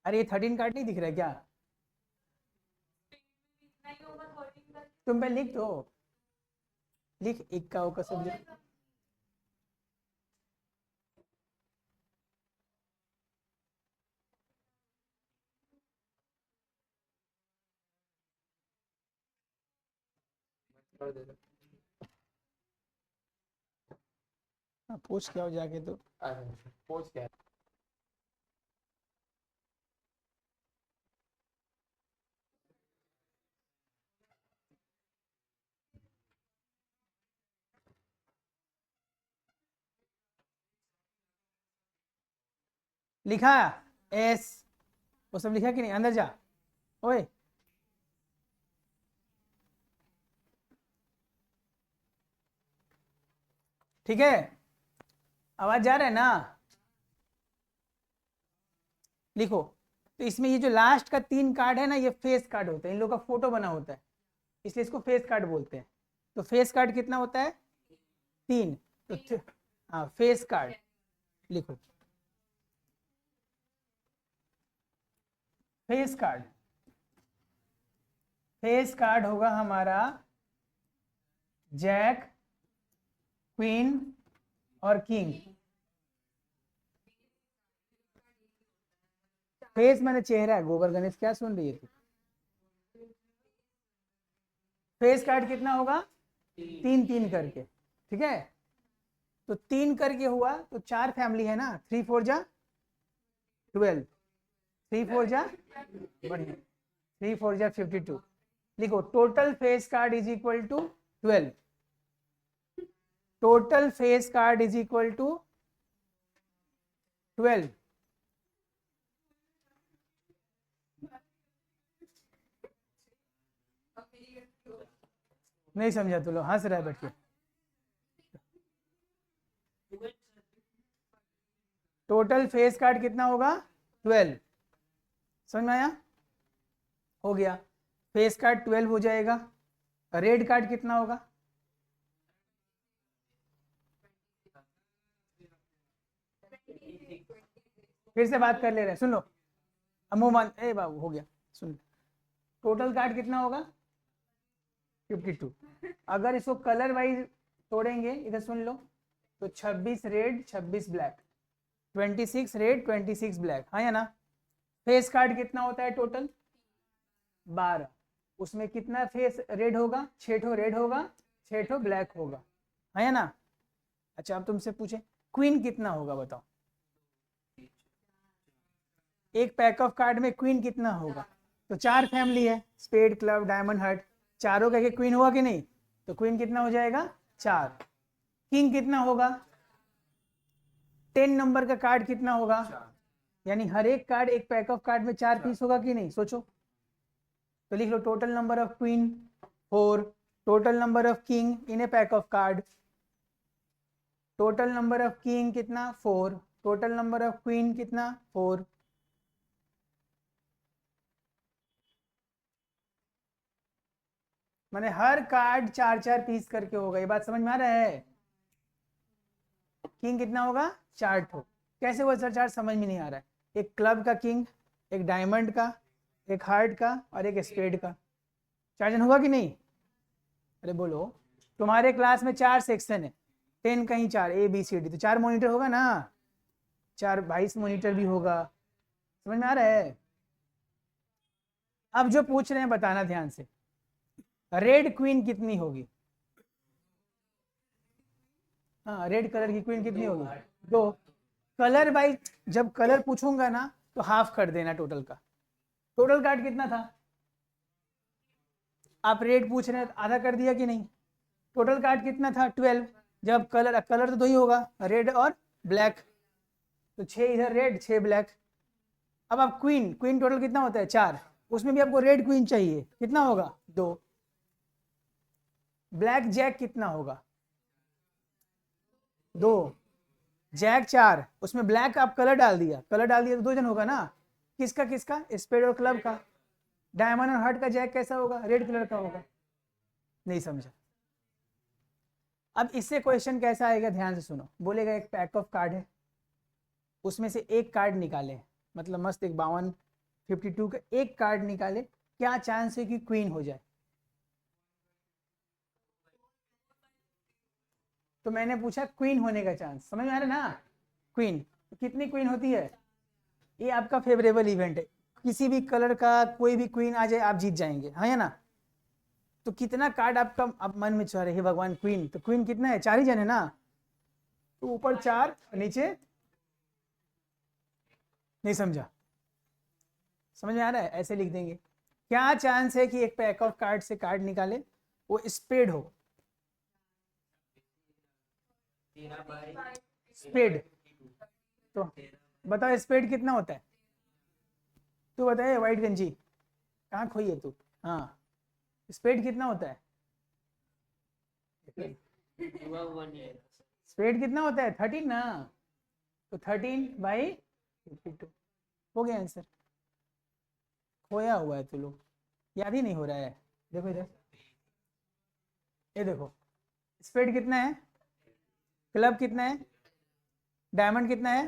अरे ये 13 कार्ड नहीं दिख रहा है क्या? तुम पे लिख दो, लिख इक्का उक्का सब लिख। पूछ क्या हो जाके, तो पूछ क्या, लिखा एस, वो सब लिखा कि नहीं, अंदर जा ओए। ठीक है, आवाज जा रहा है ना? लिखो, तो इसमें ये जो लास्ट का 3 कार्ड है ना, ये फेस कार्ड होता है, इन लोगों का फोटो बना होता है, इसलिए इसको फेस कार्ड बोलते हैं। तो फेस कार्ड कितना होता है 3, तो हाँ फेस कार्ड लिखो, फेस कार्ड, फेस कार्ड होगा हमारा जैक, क्वीन और किंग। फेस मैंने चेहरा है, गोबर गणेश क्या सुन रही है तू? फेस कार्ड कितना होगा 3 3 करके, ठीक है। तो 3 करके हुआ तो 4 फैमिली है ना, 3 4 जा 12, 3 4 जा बढ़िया, 3 4 जा 52। लिखो total face card is equal to 12, total face card is equal to 12। नहीं समझा तू लोग, हंस रहा है बैठ के। टोटल फेस कार्ड कितना होगा 12, समझ में आया? हो गया। फेस कार्ड 12 हो जाएगा। रेड कार्ड कितना होगा? फिर से बात कर ले रहे हैं, सुन लो। अमूमन ए बाबू हो गया, सुन। टोटल कार्ड कितना होगा? 52। अगर इसको कलर वाइज तोड़ेंगे, इधर सुन लो, तो 26 रेड 26 ब्लैक, 26 रेड 26 ब्लैक, हाँ या ना? फेस कार्ड कितना होता है टोटल? 12। उसमें कितना फेस रेड होगा? 6 ठो रेड होगा, 6 ठो ब्लैक होगा, हाँ या ना? अच्छा, अब तुमसे पूछे क्वीन कितना होगा, बताओ। एक पैक ऑफ कार्ड में क्वीन कितना होगा? तो 4 फैमिली है, स्पेड, क्लब, डायमंड, हार्ट, चारों का क्वीन हुआ कि नहीं? तो क्वीन कितना हो जाएगा? 4। किंग कितना होगा? 10 नंबर का कार्ड कितना होगा? यानी हर एक कार्ड, एक पैक ऑफ कार्ड में 4 पीस होगा कि नहीं? सोचो। तो लिख लो total number of queen 4, total number of king in a pack of card, total number of king कितना? 4, टोटल नंबर ऑफ क्वीन कितना? 4। माने हर कार्ड 4-4 पीस करके होगा। ये बात समझ में आ रहा है? किंग कितना होगा? 4 ठो। कैसे हुआ सर? 4 समझ में नहीं आ रहा है। एक क्लब का किंग, एक डायमंड का, एक हार्ट का और एक स्पेड का, 4 जन होगा कि नहीं? अरे बोलो। तुम्हारे क्लास में 4 सेक्शन है, 10 कहीं 4, ABCD, तो 4 मॉनिटर होगा ना? 4 22 मॉनिटर भी होगा। समझ में आ रहा है? अब जो पूछ रहे हैं बताना ध्यान से, रेड क्वीन कितनी होगी? हाँ, रेड कलर की क्वीन कितनी होगी? 2। कलर वाइज जब कलर पूछूंगा ना, तो हाफ कर देना टोटल का। टोटल कार्ड कितना था? आप रेड पूछ रहे हैं, आधा कर दिया कि नहीं? टोटल कार्ड कितना था? 12। जब कलर तो 2 ही होगा, रेड और ब्लैक, तो 6 इधर रेड 6 ब्लैक। अब आप क्वीन टोटल कितना होता है? 4। उसमें भी आपको रेड क्वीन चाहिए, कितना होगा? 2। ब्लैक जैक कितना होगा? 2। जैक 4, उसमें ब्लैक आप कलर डाल दिया तो 2 जन होगा ना? किसका किसका? स्पेड और क्लब का। डायमंड और हार्ट का जैक कैसा होगा? रेड कलर का होगा। नहीं समझा? अब इससे क्वेश्चन कैसा आएगा, ध्यान से सुनो। बोलेगा एक पैक ऑफ कार्ड है, उसमें से एक कार्ड निकाले, मतलब मस्त एक 52 52 का एक कार्ड निकाले, क्या चांस है कि क्वीन हो जाए? तो मैंने पूछा क्वीन होने का चांस, समझ में आ रहा है ना? क्वीन कितनी क्वीन होती है? ये आपका फेवरेबल इवेंट है, किसी भी कलर का कोई भी क्वीन आ जाए आप जीत जाएंगे, हाँ या ना? तो कितना कार्ड आपका अब मन में चल रहा है? भगवान, क्वीन, तो क्वीन कितना है? 4 ही जन है ना? तो ऊपर 4 नीचे, नहीं समझा? समझ में आ रहा है? ऐसे लिख देंगे, क्या चांस है कि एक पैक ऑफ कार्ड से कार्ड निकाले वो स्पेड हो? स्पेड। तो बताओ स्पेड कितना होता है? तू बताए व्हाइट गंजी, कहाँ खोई है तू? हाँ, स्पेड कितना होता है? स्पेड कितना होता है? 13 ना? तो 13/52 हो गया आंसर। खोया हुआ है तू लोग, याद ही नहीं हो रहा है। देखो इधर, ये देखो, स्पेड कितना है? क्लब कितना है? डायमंड कितना है?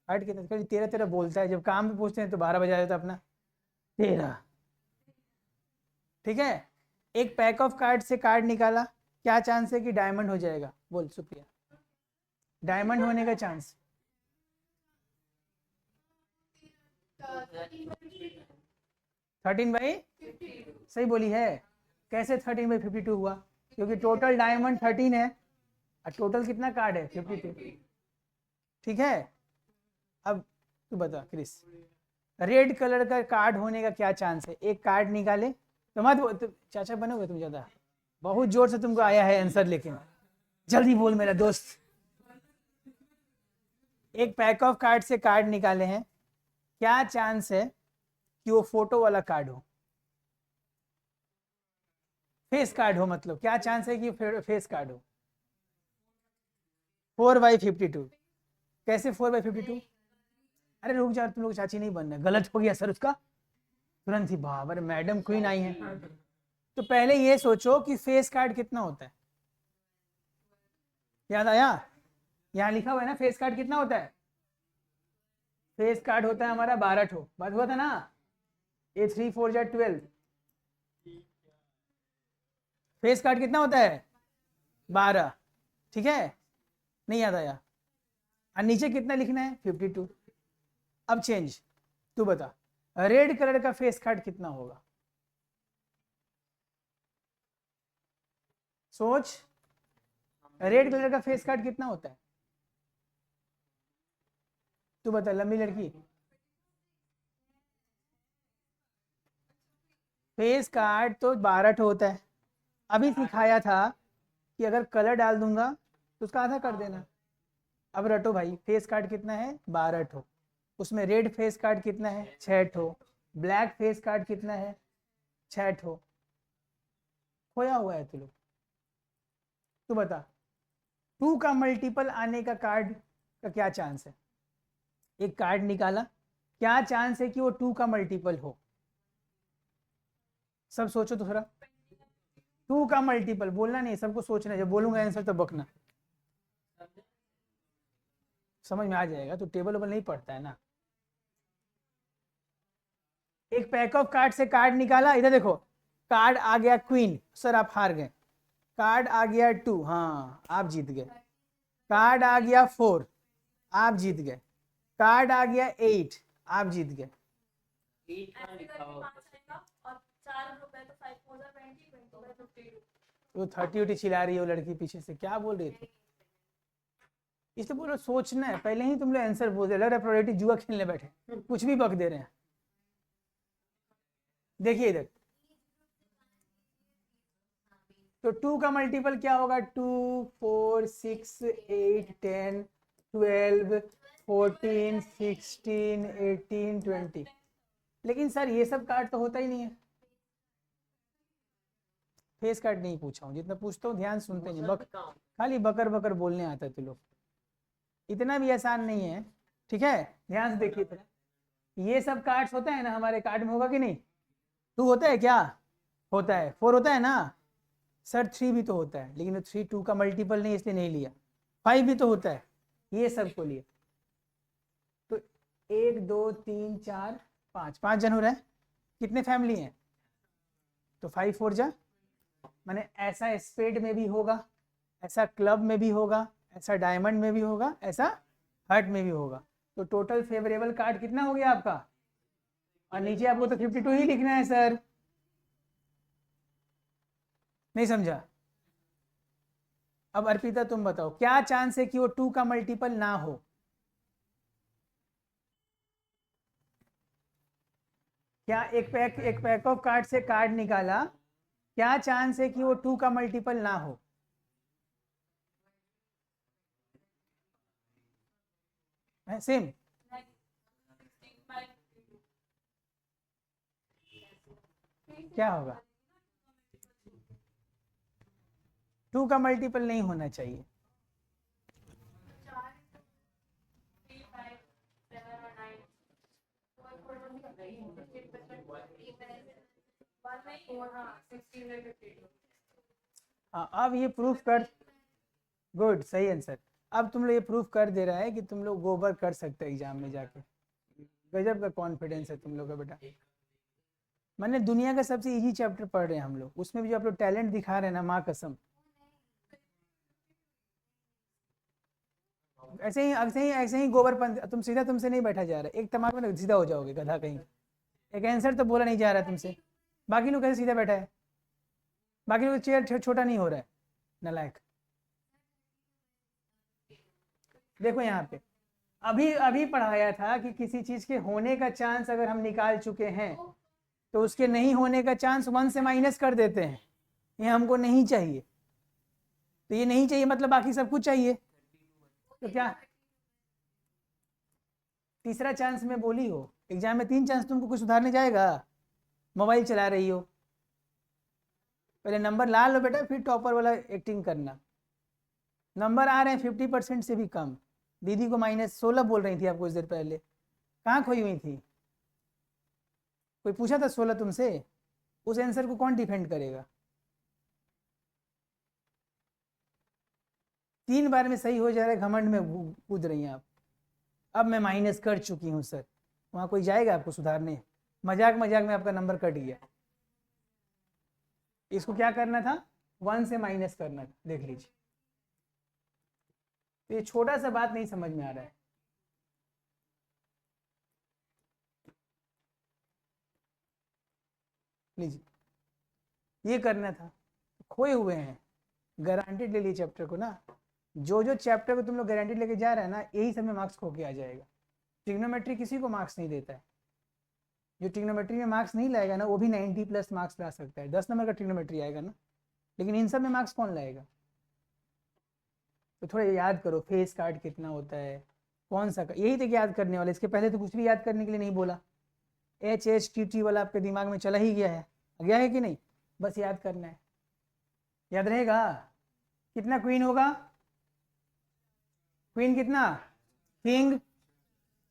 हार्ट कितना? कभी 13 बोलता है, जब काम पे पूछते हैं तो 12 बजा देता अपना 13। ठीक है, एक पैक ऑफ कार्ड से कार्ड निकाला, क्या चांस है कि डायमंड हो जाएगा? बोल सुप्रिया। डायमंड होने का चांस 13/, सही बोली है। कैसे 13/52 हुआ? क्योंकि टोटल डायमंड 13 है और टोटल कितना कार्ड है? 52। ठीक है, अब तू बता क्रिस, रेड कलर का कार्ड होने का क्या चांस है? एक कार्ड निकाले तो मत चाचा बनोगे तुम ज्यादा, बहुत जोर से तुमको आया है आंसर, लेकिन जल्दी बोल मेरा दोस्त। एक पैक ऑफ कार्ड से कार्ड निकाले हैं, क्या चांस है कि वो फोटो वाला कार्ड हो? फेस कार्ड हो, मतलब क्या चांस है कि फेस कार्ड हो? 4/52। कैसे 4/52? अरे रुक जा, तुम लोग चाची नहीं बनना, गलत हो गया सर उसका, तुरंत ही बाप रे मैडम क्वीन आई है। तो पहले ये सोचो कि फेस कार्ड कितना होता है, याद आया? यहाँ लिखा हुआ है ना फेस कार्ड कितना होता है। फेस कार्ड होता है हमारा 12 ठो, बात हुआ था ना, ए 3 4 जा 12। फेस कार्ड कितना होता है 12, ठीक है, नहीं याद आया? और नीचे कितना लिखना है 52। अब चेंज, तू बता रेड कलर का फेस कार्ड कितना होगा, सोच, रेड कलर का फेस कार्ड कितना होता है, तू बता लंबी लड़की। फेस कार्ड तो 12 ठो होता है, अभी सिखाया था कि अगर कलर डाल दूंगा तो उसका आधा कर देना। अब रटो भाई, फेस कार्ड कितना है 12 ठो, उसमें रेड फेस कार्ड कितना है 6 ठो, ब्लैक फेस कार्ड कितना है 6 ठो। खोया हुआ है तू लोग, तू बता 2 का मल्टीपल आने का कार्ड का क्या चांस है। एक कार्ड निकाला, क्या चांस है कि वो 2 का मल्टीपल हो, सब सोचो तो थोड़ा। 2 का मल्टीपल बोलना नहीं, सबको सोचना है, जब बोलूंगा आंसर तो बकना, समझ में आ जाएगा। तो टेबल वेबल नहीं पढ़ता है ना। एक पैक ऑफ कार्ड से कार्ड निकाला, इधर देखो, कार्ड आ गया क्वीन, सर आप हार गए। कार्ड आ गया 2, हाँ आप जीत गए। कार्ड आ गया 4, आप जीत गए। कार्ड आ गया 8, आप जीत गए। वो 30 चिल्ला रही हो लड़की पीछे से, क्या बोल रही थी? इसलिए बोलो सोचना है, पहले ही तुम लोग आंसर बोल दे, लग रहा है प्रोबेबिलिटी जुआ खेलने बैठे, कुछ भी बक दे रहे हैं। देखिए इधर, तो 2 का मल्टीपल क्या होगा, 2 4 6 8 10 12 14 16 18 20। लेकिन सर ये सब कार्ड तो होता ही नहीं है। फेस कार्ड नहीं पूछा हूँ, जितना पूछता हूँ ध्यान सुनते नहीं, खाली बकर बकर बोलने आता है तू लोग, इतना भी आसान नहीं है, ठीक है। ध्यान से देखिए तो, ये सब कार्ड्स होता है ना हमारे कार्ड में, होगा कि नहीं? 2 होता है क्या, होता है। 4 होता है ना सर, 3 भी तो होता है, लेकिन 3 2 का मल्टीपल नहीं, इसलिए नहीं लिया। 5 भी तो होता है, ये सबको लिया। तो 1 2 3 4 5 जन हो रहा है, कितने फैमिली हैं? तो 5 4 जा, माने ऐसा स्पेड में भी होगा, ऐसा क्लब में भी होगा, ऐसा डायमंड में भी होगा, ऐसा हार्ट में भी होगा। तो टोटल फेवरेबल कार्ड कितना हो गया आपका? और नीचे आपको तो 52 ही लिखना है सर, नहीं समझा? अब अर्पिता तुम बताओ क्या चांस है कि वो 2 का मल्टीपल ना हो। क्या एक पैक ऑफ कार्ड से कार्ड निकाला, क्या चांस है कि वो 2 का मल्टीपल ना हो? सेम, क्या होगा? 2 का मल्टीपल नहीं होना चाहिए। हाँ अब ये प्रूफ कर, गुड सही आंसर। अब तुम लोग ये प्रूफ कर दे रहा है कि तुम लोग गोबर कर सकते हो एग्जाम में जाके, गजब का कॉन्फिडेंस है तुम लोग का बेटा। मैंने दुनिया का सबसे इजी चैप्टर पढ़ रहे हैं हम लोग, उसमें भी जो आप लोग टैलेंट दिखा रहे हैं ना, माँ कसम। ऐसे ही गोबर तुम सीधा, तुमसे नहीं बैठा जा रहा, एक तमाम में सीधा हो जाओगे गधा कहीं। एक आंसर तो बोला नहीं जा रहा तुमसे, बाकी लोग कैसे सीधा बैठा है, बाकी लोग चेयर छोटा नहीं हो रहा है, नालायक। देखो यहाँ पे अभी अभी पढ़ाया था कि किसी चीज के होने का चांस अगर हम निकाल चुके हैं तो उसके नहीं होने का चांस 1 से माइनस कर देते हैं। ये हमको नहीं चाहिए, तो ये नहीं चाहिए मतलब बाकी सब कुछ चाहिए, तो क्या तीसरा चांस में बोली हो, एग्जाम में 3 चांस तुमको कुछ सुधारने जाएगा? मोबाइल चला रही हो, पहले नंबर ला लो बेटा, फिर टॉपर वाला एक्टिंग करना। नंबर आ रहे हैं 50% से भी कम, दीदी को -16 बोल रही थी आपको कुछ देर पहले, कहाँ खोई हुई थी? कोई पूछा था 16 तुमसे? उस आंसर को कौन डिफेंड करेगा? 3 बार में सही हो जा रहा है, घमंड में कूद रही हैं आप। अब मैं माइनस कर चुकी हूँ सर, वहाँ कोई जाएगा आपको सुधारने? मजाक मजाक में आपका नंबर कट गया। इसको क्या करना था? 1 से माइनस करना था, देख लीजिए। तो ये छोटा सा बात नहीं समझ में आ रहा है। लीजिए, ये करना था। खोए हुए हैं, गारंटेड ले लिए चैप्टर को ना। जो जो चैप्टर को तुम लोग गारंटेड लेके जा रहे हैं ना, यही सब में मार्क्स खो के आ जाएगा। ट्रिग्नोमेट्री किसी को मार्क्स नहीं देता है। जो ट्रिग्नोमेट्री में मार्क्स नहीं लाएगा ना, वो भी 90+ मार्क्स ला सकता है। 10 नंबर का ट्रिग्नोमेट्री आएगा ना, लेकिन इन सब में मार्क्स कौन लाएगा? तो थोड़ा याद करो, फेस कार्ड कितना होता है, कौन सा यही तक याद करने वाले। इसके पहले तो कुछ भी याद करने के लिए नहीं बोला। HHTT वाला आपके दिमाग में चला ही गया है कि नहीं? बस याद करना है, याद रहेगा। कितना क्वीन होगा? क्वीन कितना? King,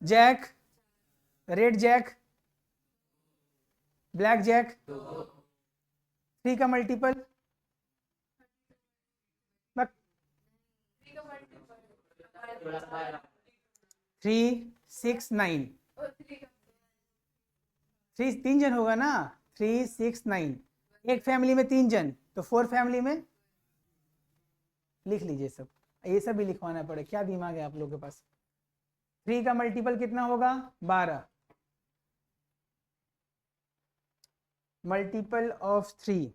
jack, red jack, black jack, 3 का मल्टीपल 3, 6, 9। 3 जन होगा ना, 3, 6, 9। एक फैमिली में 3 जन, तो 4 फैमिली में लिख लीजिए सब। ये सब भी लिखवाना पड़े, क्या दिमाग है आप लोगों के पास। 3 का मल्टीपल कितना होगा? 12। Multiple of 3,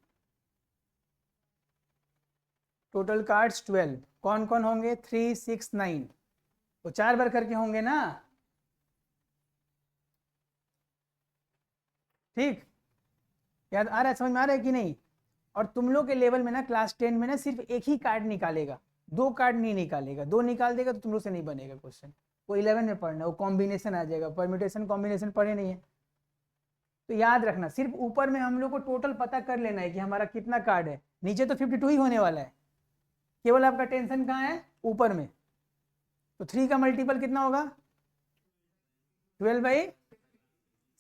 total cards 12। कौन कौन होंगे? 3, 6, 9। तो 4 बार करके होंगे ना, ठीक? याद आ रहा है, समझ में आ रहा है कि नहीं? और तुम लोग के लेवल में ना, क्लास 10 में ना, सिर्फ एक ही कार्ड निकालेगा, 2 कार्ड नहीं निकालेगा। 2 निकाल देगा तो तुम लोग से नहीं बनेगा क्वेश्चन। वो 11 में पढ़ना, वो कॉम्बिनेशन आ जाएगा, परम्यूटेशन कॉम्बिनेशन पढ़े नहीं है। तो याद रखना, सिर्फ ऊपर में हम लोग को टोटल पता कर लेना है कि हमारा कितना कार्ड है। नीचे तो 52 ही होने वाला है, केवल आपका टेंशन कहाँ है? ऊपर में। तो 3 का मल्टीपल कितना होगा? 12/।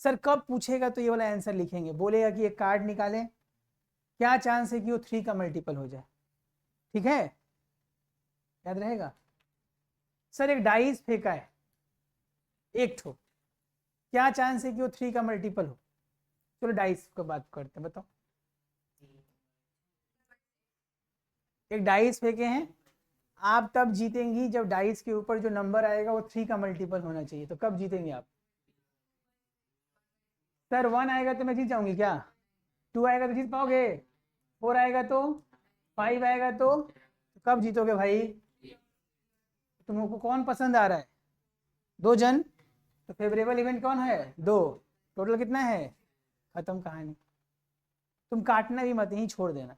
सर कब पूछेगा तो ये वाला आंसर लिखेंगे, बोलेगा कि एक कार्ड निकालें, क्या चांस है कि वो 3 का मल्टीपल हो जाए, ठीक है? याद रहेगा। सर एक डाइस फेंका है, एक ठो, क्या चांस है कि वो 3 का मल्टीपल हो? चलो डाइस को बात करते हैं, बताओ। एक डाइस फेंके हैं, आप तब जीतेंगी जब डाइस के ऊपर जो नंबर आएगा वो 3 का मल्टीपल होना चाहिए। तो कब जीतेंगे आप? सर 1 आएगा तो मैं जीत जाऊंगी क्या? 2 आएगा तो जीत पाओगे? 4 आएगा तो? 5 आएगा तो कब जीतोगे भाई? तुम लोग को कौन पसंद आ रहा है? 2 जन। तो फेवरेबल इवेंट कौन है? 2। टोटल कितना है? खत्म कहानी। तुम काटना भी मत, यहीं छोड़ देना।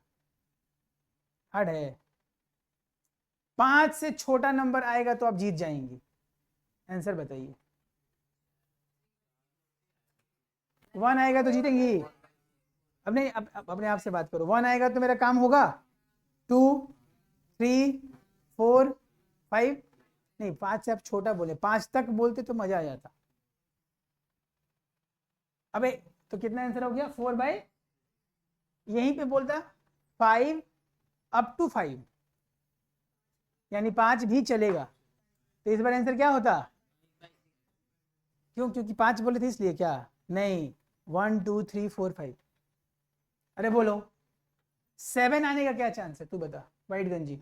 हट है। 5 से छोटा नंबर आएगा तो आप जीत जाएंगे। आंसर बताइए। 1 आएगा तो जीतेंगी। अब नहीं, अब अपने आप से बात करो। 1 आएगा तो मेरा काम होगा। 2, 3, 4, 5। नहीं, 5 से आप छोटा बोले, 5 तक बोलते तो मजा आ जाता। अबे तो कितना आंसर हो गया? 4/। यहीं पे बोलता 5 अप टू 5, यानी 5 भी चलेगा। तो इस बार आंसर क्या होता? क्यों? क्योंकि 5 बोले थे इसलिए क्या? नहीं, 1, 2, 3, 4, 5। अरे बोलो, 7 आने का क्या चांस है? तू बता वाइट गंजी।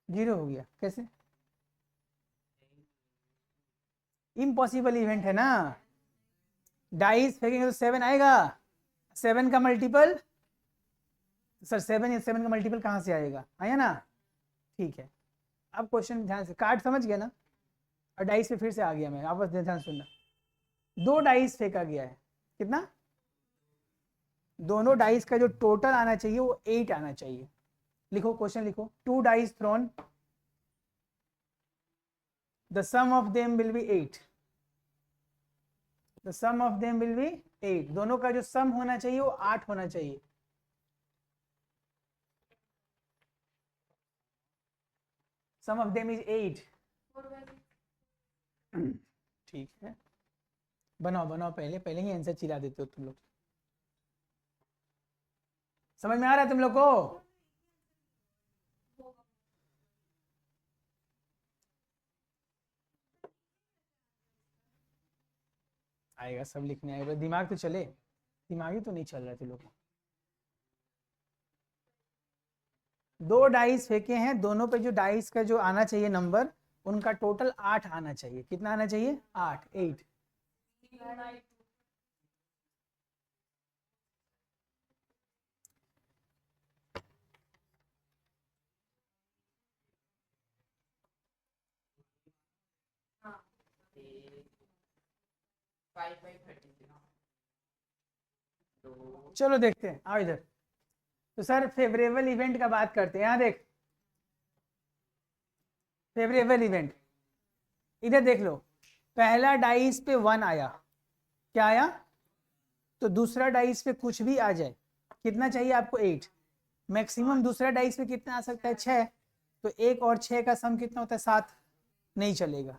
0 हो गया कैसे? इम्पॉसिबल इवेंट है ना। डाइस फेंकेंगे तो 7 आएगा। 7 का मल्टीपल, सर 7 या 7 का मल्टीपल कहाँ से आएगा? आया ना? ठीक है। अब क्वेश्चन ध्यान से, कार्ड समझ गया ना? और डाइस पे फिर से आ गया मैं, आप ध्यान सुनना। 2 डाइस फेंका गया है, कितना? दोनों डाइस का जो टोटल आना चाहिए वो 8 आना चाहिए। लिखो क्वेश्चन, लिखो। 2 dice thrown, the sum of them will be 8। the sum of them will be 8। दोनों का जो सम होना चाहिए वो 8 होना चाहिए। sum of them is 8। ठीक है, बनाओ बनाओ, पहले पहले ही आंसर चिल्ला देते हो तुम लोग। समझ में आ रहा है तुम लोग को? आएगा, सब लिखने आएगा, दिमाग तो चले, दिमाग ही तो नहीं चल रहा तुम लोग। दो डाइस फेंके हैं, दोनों पे जो डाइस का जो आना चाहिए नंबर, उनका टोटल 8 आना चाहिए। कितना आना चाहिए? 8, 8। चलो देखते हैं, आओ इधर। तो सर फेवरेबल इवेंट का बात करते हैं। यहाँ देख, फेवरेबल इवेंट, इधर देख लो, पहला डाइस पे 1 आया, क्या आया? तो दूसरा डाइस पे कुछ भी आ जाए, कितना चाहिए आपको? 8। मैक्सिमम दूसरा डाइस पे कितना आ सकता है? 6। तो 1 और 6 का सम कितना होता है? 7। नहीं चलेगा।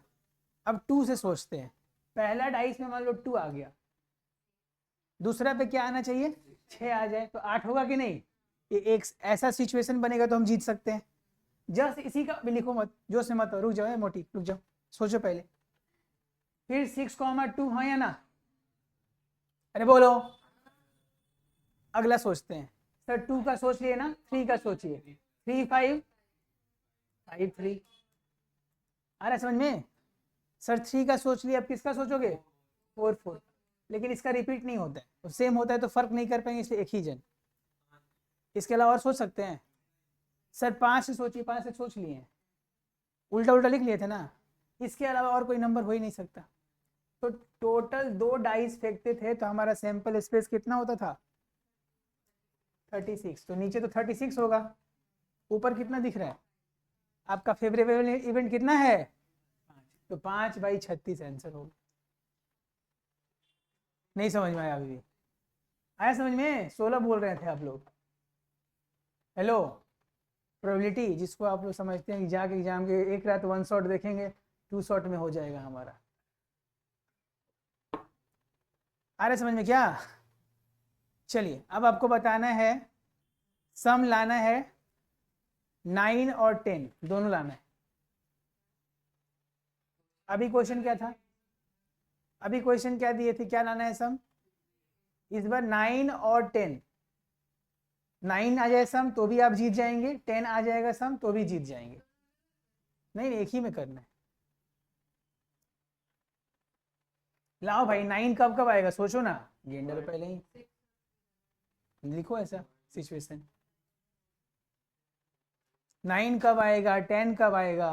अब 2 से सोचते हैं, पहला डाइस में मान लो 2 आ गया, दूसरा पे क्या आना चाहिए? 6 आ जाए, तो 8 होगा कि नहीं? ये एक ऐसा सिचुएशन बनेगा तो हम जीत सकते हैं। जस्ट इसी का भी लिखो मत, जो से मत, रुक जाओ मोटी, रुक जाओ, सोचो पहले। फिर 6,2, हाँ या ना? अरे बोलो। अगला सोचते हैं। सर 2 का सोच लिए ना, 3 का सोचिए। 3 5 5 3। आ रहा है समझ में? सर 3 का सोच लिया, अब किसका सोचोगे? 4 4। लेकिन इसका रिपीट नहीं होता है, तो सेम होता है तो फर्क नहीं कर पाएंगे, इसलिए एक ही जन। इसके अलावा और सोच सकते हैं? सर 5 से सोचिए, 5 से सोच लिए हैं, उल्टा उल्टा लिख लिए थे ना। इसके अलावा और कोई नंबर हो ही नहीं सकता। तो टोटल 2 डाइस फेंकते थे तो हमारा सैंपल स्पेस कितना होता था? 36। तो नीचे तो 36 होगा, ऊपर कितना दिख रहा है आपका? फेवरेबल इवेंट कितना है? 5। तो 5/36 आंसर होगा। नहीं समझ में आया? अभी भी आया समझ में? 16 बोल रहे थे आप लोग। हेलो, प्रोबेबिलिटी जिसको आप लोग समझते हैं कि जाके एग्जाम के एक रात 1 शॉट देखेंगे, 2 शॉट में हो जाएगा हमारा। आ रहा समझ में क्या? चलिए अब आपको बताना है, सम लाना है 9 और 10 दोनों लाना है। अभी क्वेश्चन क्या था? अभी क्वेश्चन क्या दिए थे? क्या लाना है सम? इस बार 9 और 10, 9 आ जाए सम तो भी आप जीत जाएंगे, 10 आ जाएगा सम तो भी जीत जाएंगे। नहीं एक ही में करना है। लाओ भाई, 9 कब कब आएगा सोचो ना, गेंडा तो पहले ही लिखो ऐसा सिचुएशन। 9 कब आएगा? 10 कब आएगा?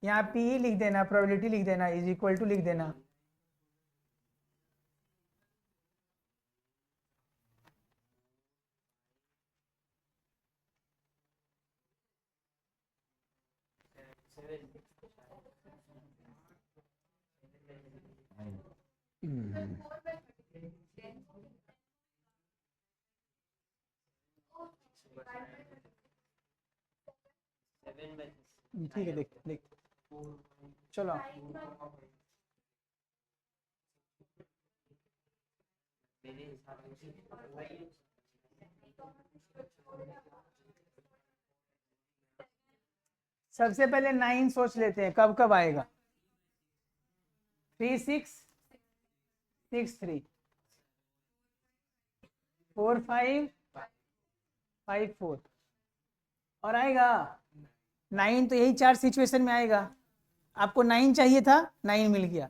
यहाँ पी लिख देना, प्रोबेबिलिटी लिख देना, इज इक्वल टू लिख देना। ठीक है, देख देख, चलो सबसे पहले 9 सोच लेते हैं कब कब आएगा। 3 6 6 3 4 5 5 4 और आएगा 9। तो यही 4 सिचुएशन में आएगा। आपको 9 चाहिए था, 9 मिल गया।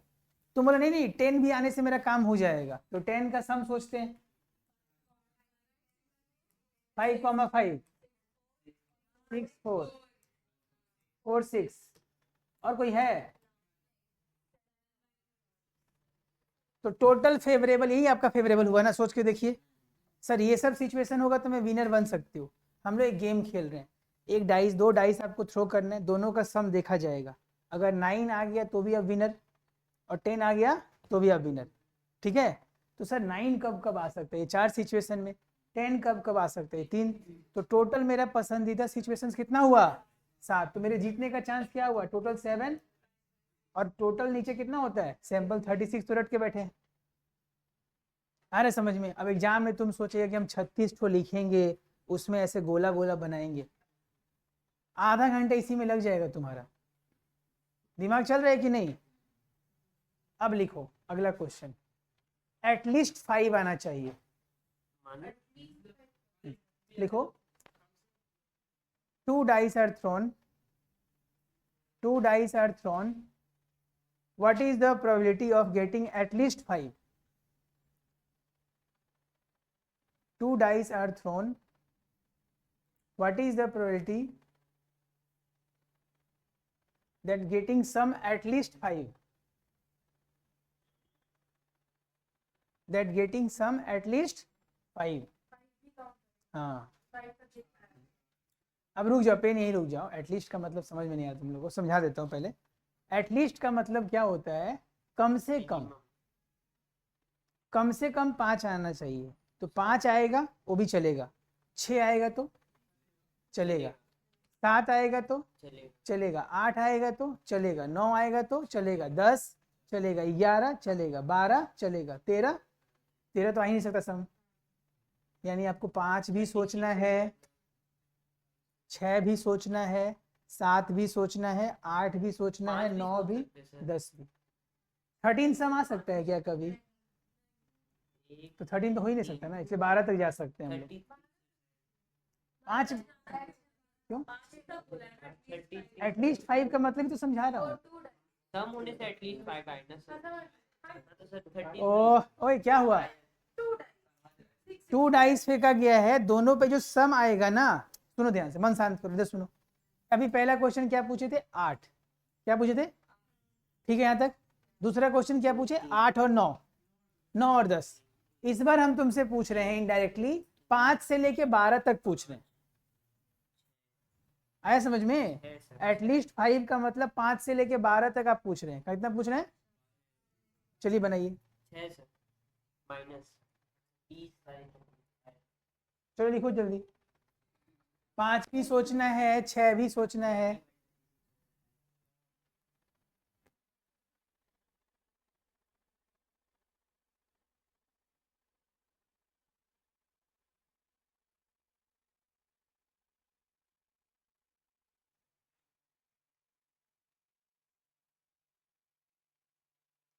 तुम बोला नहीं नहीं 10 भी आने से मेरा काम हो जाएगा, तो 10 का सम सोचते हैं। 5,5 6 4 4 6 और कोई है? तो टोटल फेवरेबल यही आपका फेवरेबल हुआ ना? सोच के देखिए। सर ये सब सिचुएशन होगा तो मैं विनर बन सकती हूँ। हम लोग एक गेम खेल रहे हैं, एक डाइस, 2 डाइस आपको थ्रो करना है, दोनों का सम देखा जाएगा। अगर 9 आ गया तो भी आप विनर, और 10 आ गया तो भी आप विनर। ठीक है? तो सर 9 कब कब आ सकते हैं? 4 सिचुएशन में। 10 कब कब आ सकते हैं? 3। तो टोटल मेरा पसंदीदा सिचुएशन कितना हुआ? 7, तो मेरे जीतने का चांस क्या हुआ, टोटल 7, और टोटल नीचे कितना होता है, सैंपल 36 तो रट के बैठे हैं। आ रहा समझ में। अब एग्जाम में तुम सोचेगा कि हम 36 ठो लिखेंगे, उसमें ऐसे गोला गोला बनाएंगे, आधा घंटा इसी में लग जाएगा तुम्हारा। दिमाग चल रहा है कि नहीं। अब लिखो अगला क्वेश्चन, एटलीस्ट 5 आना चाहिए। लिखो, 2 dice are thrown, 2 dice are thrown, what is the probability of getting at least 5? 2 dice are thrown, what is the probability that getting some at least 5, that getting some at least 5? हाँ, अब रुक जाओ, पेन यहीं रुक जाओ। एटलीस्ट का मतलब समझ में नहीं आया तुम लोगों को, समझा देता हूँ पहले। एटलीस्ट का मतलब क्या होता है, कम से कम, कम से कम 5 आना चाहिए। तो 5 आएगा वो भी चलेगा, 6 आएगा तो चलेगा, 7 आएगा तो चलेगा, 8 आएगा तो चलेगा, 9 आएगा तो चलेगा, 10 चलेगा, 11 चलेगा, 12 चलेगा, 13 तो आ ही नहीं सकता सम। यानी आपको 5 भी सोचना है, 6 भी सोचना है, 7 भी सोचना है, 8 भी सोचना है, 9 भी, 10 भी। 13 सम आ सकता है क्या कभी? तो 13 तो हो ही नहीं सकता ना, इसलिए 12 तक जा सकते हैं हम लोग। 5 क्यों? एटलीस्ट 5 का मतलब तो समझा रहा हूँ। कम होने से एटलीस्ट 5 आएगा सर। ओए क्या हुआ, 2 डाइस फेंका गया है, दोनों पे जो सम आएगा ना, सुनो ध्यान से, मन शांत करो, इधर सुनो। अभी पहला क्वेश्चन क्या पूछे थे, 8, क्या पूछे थे, ठीक है यहाँ तक। दूसरा क्वेश्चन क्या पूछे, 8 और 9, 9 और 10। इस बार हम तुमसे पूछ रहे हैं इनडायरेक्टली 5 से लेके 12 तक पूछ रहे हैं। आया समझ में? एटलीस्ट 5 का मतलब 5 से लेके 12 तक आप पूछ रहे हैं। कितना पूछ रहे हैं? चलिए बनाइए, चलो लिखो जल्दी। 5 भी सोचना है, 6 भी सोचना है।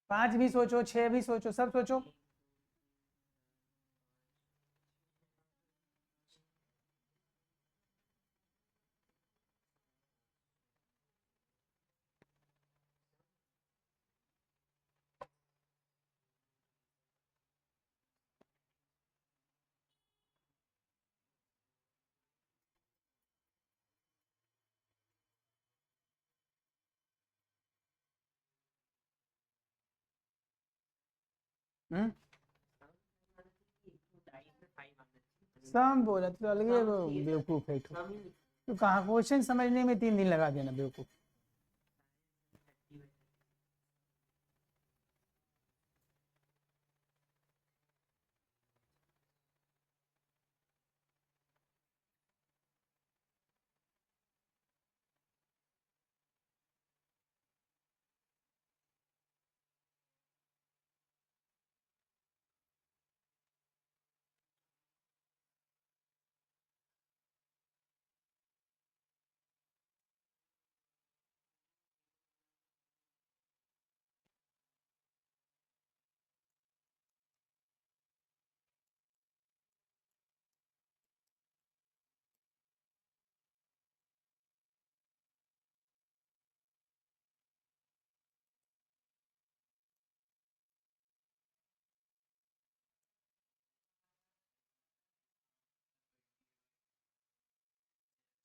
पांच भी सोचो, 6 भी सोचो, सब सोचो। सम बोला तो अलगे बेवकूफ है तो कहाँ, क्वेश्चन समझने में 3 दिन लगा देना बेवकूफ।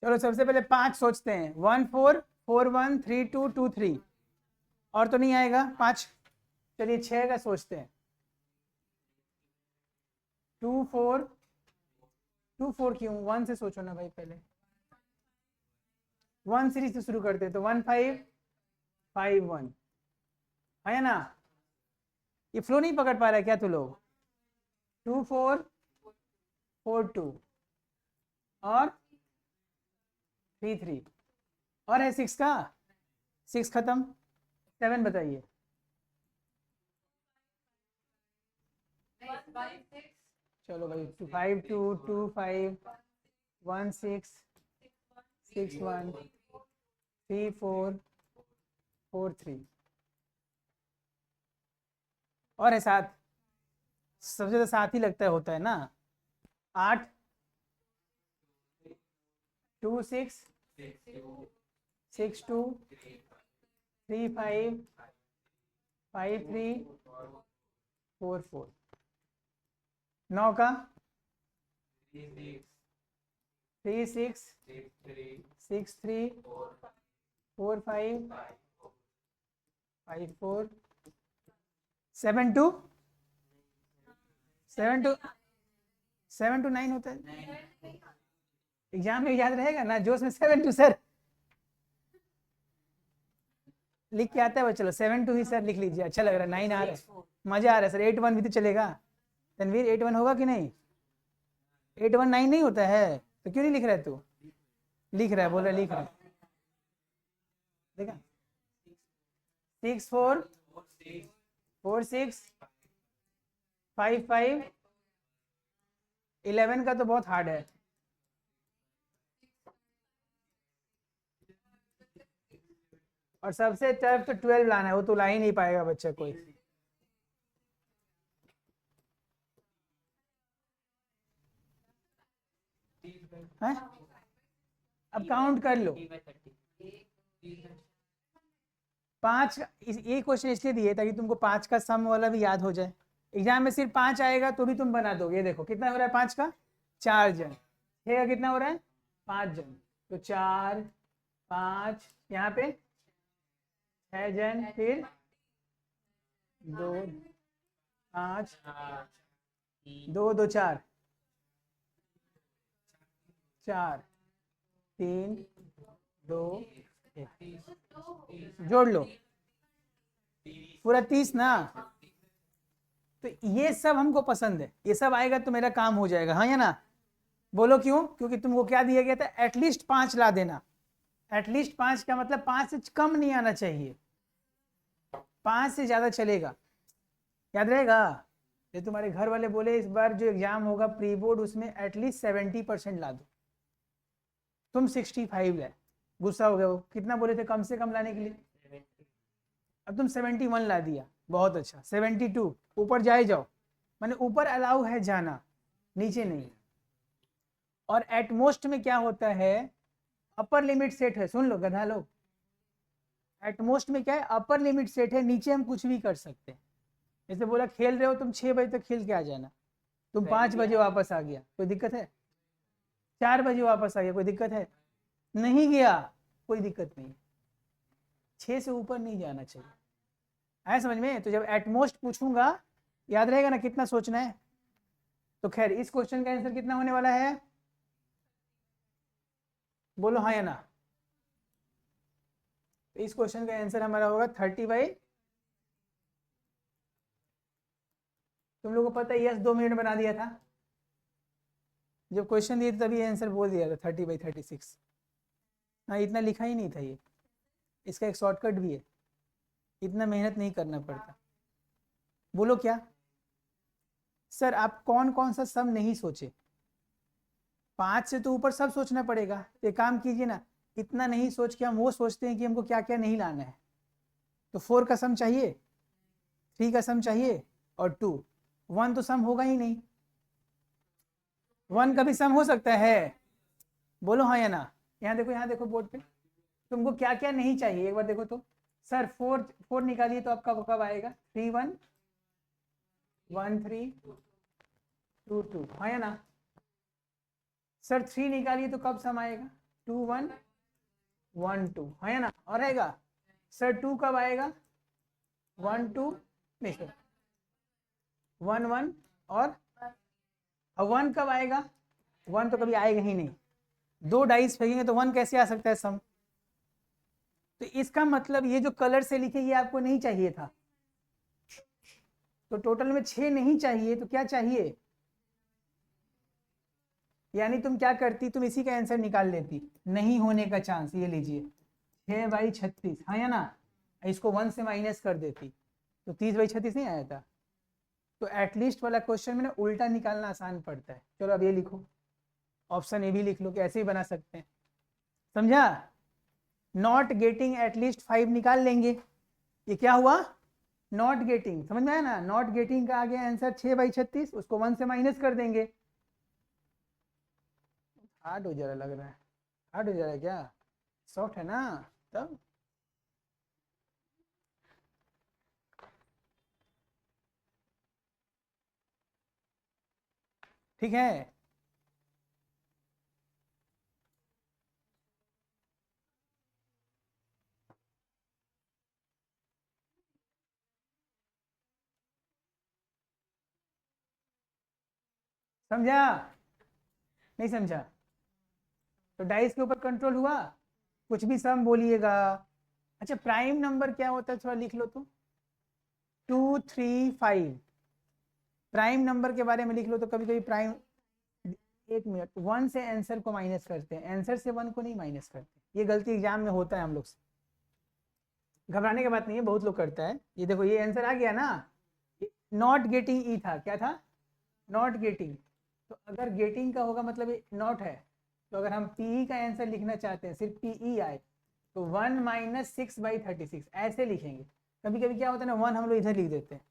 चलो सबसे पहले 5 सोचते हैं, 1 4 4 1 3 2 2 3, और तो नहीं आएगा 5। चलिए 6 का सोचते हैं, 2 4 2 4 क्यों, 1 से सोचो ना भाई, पहले 1 सीरीज से शुरू करते हैं, तो 1 5 5 1 है ना। ये फ्लो नहीं पकड़ पा रहा है क्या तू लोग? 2 4 4 2 और 3 3, और है 6 का, 6 खत्म, 7 बताइए। चलो भाई 5 2 2 5 1 6 6 1 3 4 4 3 और है 7, सबसे तो 7 ही लगता है, होता है ना। 8 2 6 6 2 3 5 5 3 4 4, 9 का 3 6 6 3 4 5 5 4 7 2 7 2 7 to 9 होता है एग्जाम में, याद रहेगा ना जोश में। 7 2 सर लिख के आता है वो, चलो 7 2 ही सर लिख लीजिए, अच्छा लग रहा है। 9 आ रहा है, मजा आ रहा है सर। 8 1 भी तो चलेगा तनवीर, 8 1 होगा कि नहीं? 8 1 9 नहीं होता है तो क्यों नहीं लिख रहा है तू? लिख रहा है, बोल रहा है लिख रहा है, देखा 6 4 4 6 5 5 11 का तो बहुत हार्ड है। और सबसे टफ तो 12 लाना है, वो तो ला ही नहीं पाएगा बच्चा कोई। है? अब काउंट कर लो। 5 ये क्वेश्चन इसलिए दिए ताकि तुमको 5 का सम वाला भी याद हो जाए। एग्जाम में सिर्फ 5 आएगा तो भी तुम बना दोगे। ये देखो कितना हो रहा है 5 का, 4 जन। 6 का कितना हो रहा है 5 जन, तो 4 5 यहाँ पे 6 जन, फिर 2 5 2 2 4 4 3 2 1 जोड़ लो पूरा 30 ना। तो ये सब हमको पसंद है, ये सब आएगा तो मेरा काम हो जाएगा, हाँ या ना? बोलो क्यों? क्योंकि तुमको क्या दिया गया था, एटलीस्ट 5 ला देना। एटलीस्ट 5 का मतलब 5 से कम नहीं आना चाहिए, 5 से ज्यादा चलेगा। याद रहेगा? ये तुम्हारे घर वाले बोले इस बार जो एग्जाम होगा प्री बोर्ड उसमें एटलीस्ट 70% ला दो, तुम 65 लाए, गुस्सा हो गया वो। कितना बोले थे कम से कम लाने के लिए? अब तुम 71 ला दिया, बहुत अच्छा। 72 ऊपर जाए जाओ, मैंने ऊपर अलाउ है जाना, नीचे नहीं। और एटमोस्ट में क्या होता है, अपर लिमिट सेट है, सुन लो गधा लोग। एटमोस्ट में क्या है, अपर लिमिट सेट है, नीचे हम कुछ भी कर सकते हैं। जैसे बोला खेल रहे हो तुम 6 बजे तक खेल के आ जाना, तुम 5 बजे वापस आ गया, कोई दिक्कत है? 4 बजे वापस आ गया, कोई दिक्कत है? नहीं गया, कोई दिक्कत नहीं। 6 से ऊपर नहीं जाना चाहिए, आया समझ में? तो जब एटमोस्ट पूछूंगा याद रहेगा ना कितना सोचना है। तो खैर इस क्वेश्चन का आंसर कितना होने वाला है, बोलो हाँ या ना? तो इस क्वेश्चन का आंसर हमारा होगा 30/। तुम लोगों को पता है यस 2 मिनट बना दिया था जब क्वेश्चन दिए थे, तभी आंसर बोल दिया था 30/36। हाँ इतना लिखा ही नहीं था ये, इसका एक शॉर्टकट भी है, इतना मेहनत नहीं करना पड़ता। बोलो क्या सर आप कौन कौन सा सम नहीं सोचे? 5 से तो ऊपर सब सोचना पड़ेगा। एक काम कीजिए ना, इतना नहीं सोच के हम वो सोचते हैं कि हमको क्या क्या नहीं लाना है। तो 4 का सम चाहिए, 3 का सम चाहिए, और 2 1 तो सम होगा ही नहीं। 1 का भी सम हो सकता है, बोलो हाँ या ना? यहाँ देखो बोर्ड पे, तुमको क्या क्या नहीं चाहिए एक बार देखो तो। सर 4 निकालिए तो आपका कब आएगा? 3 1 1 3 2 2, हाँ या ना? सर 3 निकालिए तो कब सम आएगा? 2 1 1 2, हाँ या ना? और आएगा सर 2 कब आएगा? 1 2 नहीं सर 1 1, और 1 कब आएगा? 1 तो कभी आएगा ही नहीं, 2 डाइस फेंकेंगे तो 1 कैसे आ सकता है सम? तो इसका मतलब ये जो कलर से लिखे ये आपको नहीं चाहिए था, तो टोटल में 6 नहीं चाहिए, तो क्या चाहिए? यानी तुम क्या करती, तुम इसी का आंसर निकाल लेती, नहीं होने का चांस, ये लीजिए 6/36, हाँ या ना, इसको 1 से माइनस कर देती तो 30/36 नहीं आया था। तो एटलीस्ट वाला क्वेश्चन में ना उल्टा निकालना आसान पड़ता है। चलो अब ये लिखो, ऑप्शन ए भी लिख लो कि ऐसे ही बना सकते हैं, समझा। नॉट गेटिंग एटलीस्ट 5 निकाल लेंगे, ये क्या हुआ, नॉट गेटिंग, समझ में आया ना। नॉट गेटिंग का आ गया आंसर 6/36, उसको 1 से माइनस कर देंगे। हार्ड हो जा रहा लग रहा है, हार्ड हो जा रहा है क्या, सॉफ्ट है ना तब। ठीक है, समझा नहीं समझा। तो डाइस के ऊपर कंट्रोल हुआ, कुछ भी सम बोलिएगा। अच्छा प्राइम नंबर क्या होता है थोड़ा लिख लो तो, 2 3 5 प्राइम नंबर के बारे में लिख लो तो। कभी कभी प्राइम, एक मिनट, 1 से आंसर को माइनस करते हैं, आंसर से 1 को नहीं माइनस करते, ये गलती एग्जाम में होता है हम लोग से। घबराने की बात नहीं है, बहुत लोग करता है। ये देखो ये आंसर आ गया ना, नॉट गेटिंग ई था, क्या था, नॉट गेटिंग। तो अगर गेटिंग का होगा मतलब ये नॉट है, तो अगर हम पीई का आंसर लिखना चाहते हैं, सिर्फ पीई आए, तो 1 - 6/36 ऐसे लिखेंगे। कभी कभी क्या होता है ना, 1 हम लोग इधर लिख देते हैं,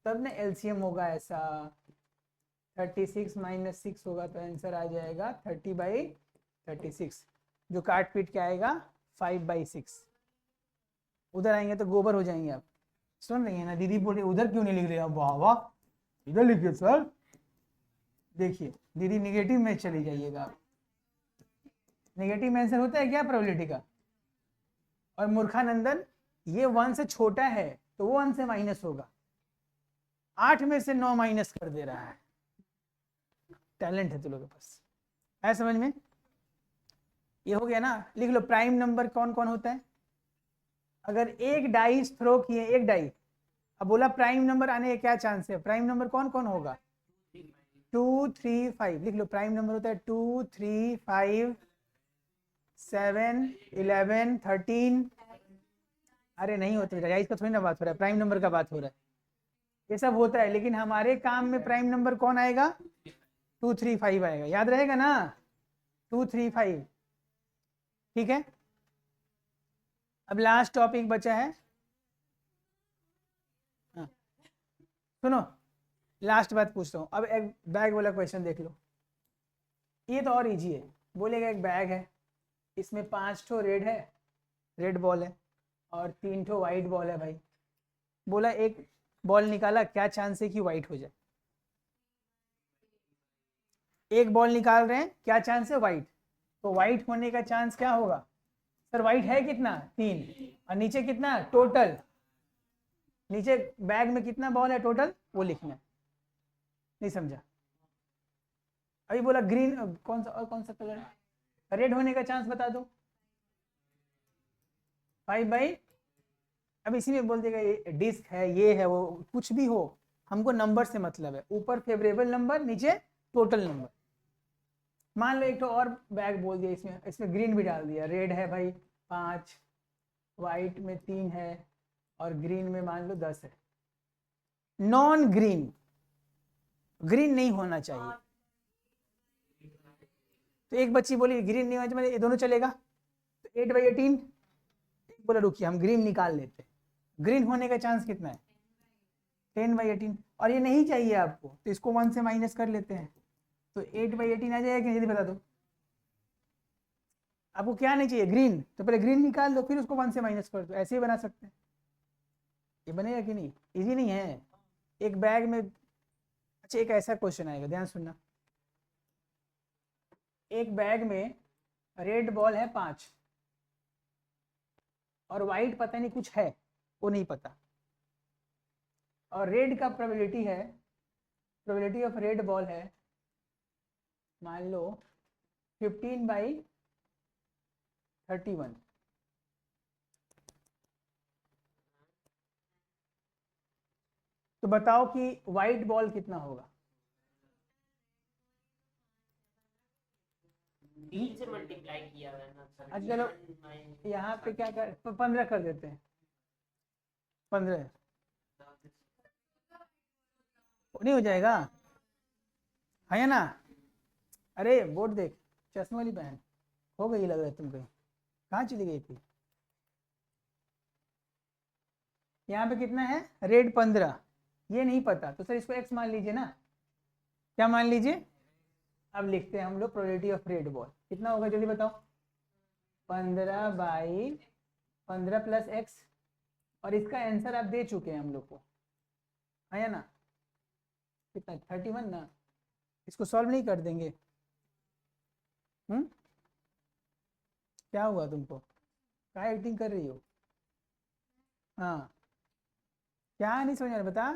तब ना एलसीएम होगा ऐसा, 36 - 6 होगा तो आंसर आ जाएगा 30/36, जो काट पीट के आएगा 5/6। उधर आएंगे तो गोबर हो जाएंगे आप। सुन रही है ना दीदी, बोल रही उधर क्यों नहीं लिख रहे आप, वाह वाह इधर लिखिए सर। देखिए दीदी निगेटिव में चली जाइएगा आप, नेगेटिव में आंसर होता है क्या प्रोबेबिलिटी का। और मूर्खानंदन ये 1 से छोटा है तो वो 1 से माइनस होगा, 8 में से 9 माइनस कर दे रहा है। टैलेंट है तुम लोगों के पास, है समझ में। ये हो गया ना, लिख लो प्राइम नंबर कौन कौन होता है। अगर एक डाइस थ्रो किए, एक डाई, अब बोला प्राइम नंबर आने का क्या चांस है, प्राइम नंबर कौन कौन होगा, 2 3 5 लिख लो। प्राइम नंबर होता है 2 3 5 7 11 13। अरे नहीं होते डाइस का थोड़ी ना बात हो रहा है, प्राइम नंबर का बात हो रहा है। ये सब होता है, लेकिन हमारे काम में प्राइम नंबर कौन आएगा, 2 3 5 आएगा, याद रहेगा ना, 2 3 5। ठीक है, अब लास्ट टॉपिक बचा है, हाँ। सुनो लास्ट बात पूछता हूँ, अब एक बैग वाला क्वेश्चन देख लो, ये तो और इजी है। बोलेगा एक बैग है, इसमें 5 ठो रेड है, रेड बॉल है, और 3 ठो वाइट बॉल है भाई। बोला एक बॉल निकाला, क्या चांस है कि वाइट हो जाए, एक बॉल निकाल रहे हैं, क्या चांस है वाइट, तो वाइट होने का चांस क्या होगा सर, वाइट है कितना 3, और नीचे कितना टोटल, नीचे बैग में कितना बॉल है टोटल वो लिखना है। नहीं समझा, अभी बोला ग्रीन, कौन सा और कौन सा कलर है, रेड होने का चांस बता दो, 5/, अब इसी में बोल देगा ये डिस्क है, ये है वो, कुछ भी हो, हमको नंबर से मतलब है, ऊपर फेवरेबल नंबर, नीचे टोटल नंबर। मान लो एक तो और बैग बोल दिया, इसमें इसमें ग्रीन भी डाल दिया, रेड है भाई 5, वाइट में 3 है, और ग्रीन में मान लो 10 है। नॉन ग्रीन, ग्रीन नहीं होना चाहिए। तो एक बच्ची बोली ग्रीन नहीं होना चाहिए, ये दोनों चलेगा, तो 8/18। बोला रुकिए हम ग्रीन निकाल लेते हैं, ग्रीन होने का चांस कितना है 10/18, और ये नहीं चाहिए आपको तो इसको 1 से माइनस कर लेते हैं, तो 8/18 आ जाएगा कि नहीं बता दो। आपको क्या नहीं चाहिए ग्रीन, तो पहले ग्रीन निकाल दो, फिर उसको 1 से माइनस कर दो, ऐसे ही बना सकते हैं। ये बनेगा कि नहीं, इजी नहीं है। एक बैग में, अच्छा एक ऐसा क्वेश्चन आएगा ध्यान सुनना, एक बैग में रेड बॉल है 5, और वाइट पता नहीं कुछ है वो नहीं पता, और रेड का प्रोबेबिलिटी है, प्रोबेबिलिटी ऑफ रेड बॉल है मान लो 15/31। तो बताओ कि वाइट बॉल कितना होगा, D से मल्टीप्लाई किया हुआ है ना सर। अच्छा चलो यहाँ पे क्या कर 15 कर देते हैं 15 नहीं हो जाएगा है ना। अरे बोर्ड देख चश्मे वाली पहन हो गई लग रहा है तुम कहीं कहाँ चली गई थी। यहाँ पे कितना है रेड 15 ये नहीं पता तो सर इसको x मान लीजिए ना। क्या मान लीजिए अब लिखते हैं हम लोग प्रोबेबिलिटी ऑफ रेड बॉल कितना होगा जल्दी बताओ 15 प्लस x और इसका आंसर आप दे चुके हैं हम लोग को है ना कितना 31 ना। इसको सॉल्व नहीं कर देंगे क्या हुआ तुमको क्या एक्टिंग कर रही हो। हाँ क्या नहीं समझ रहा बता।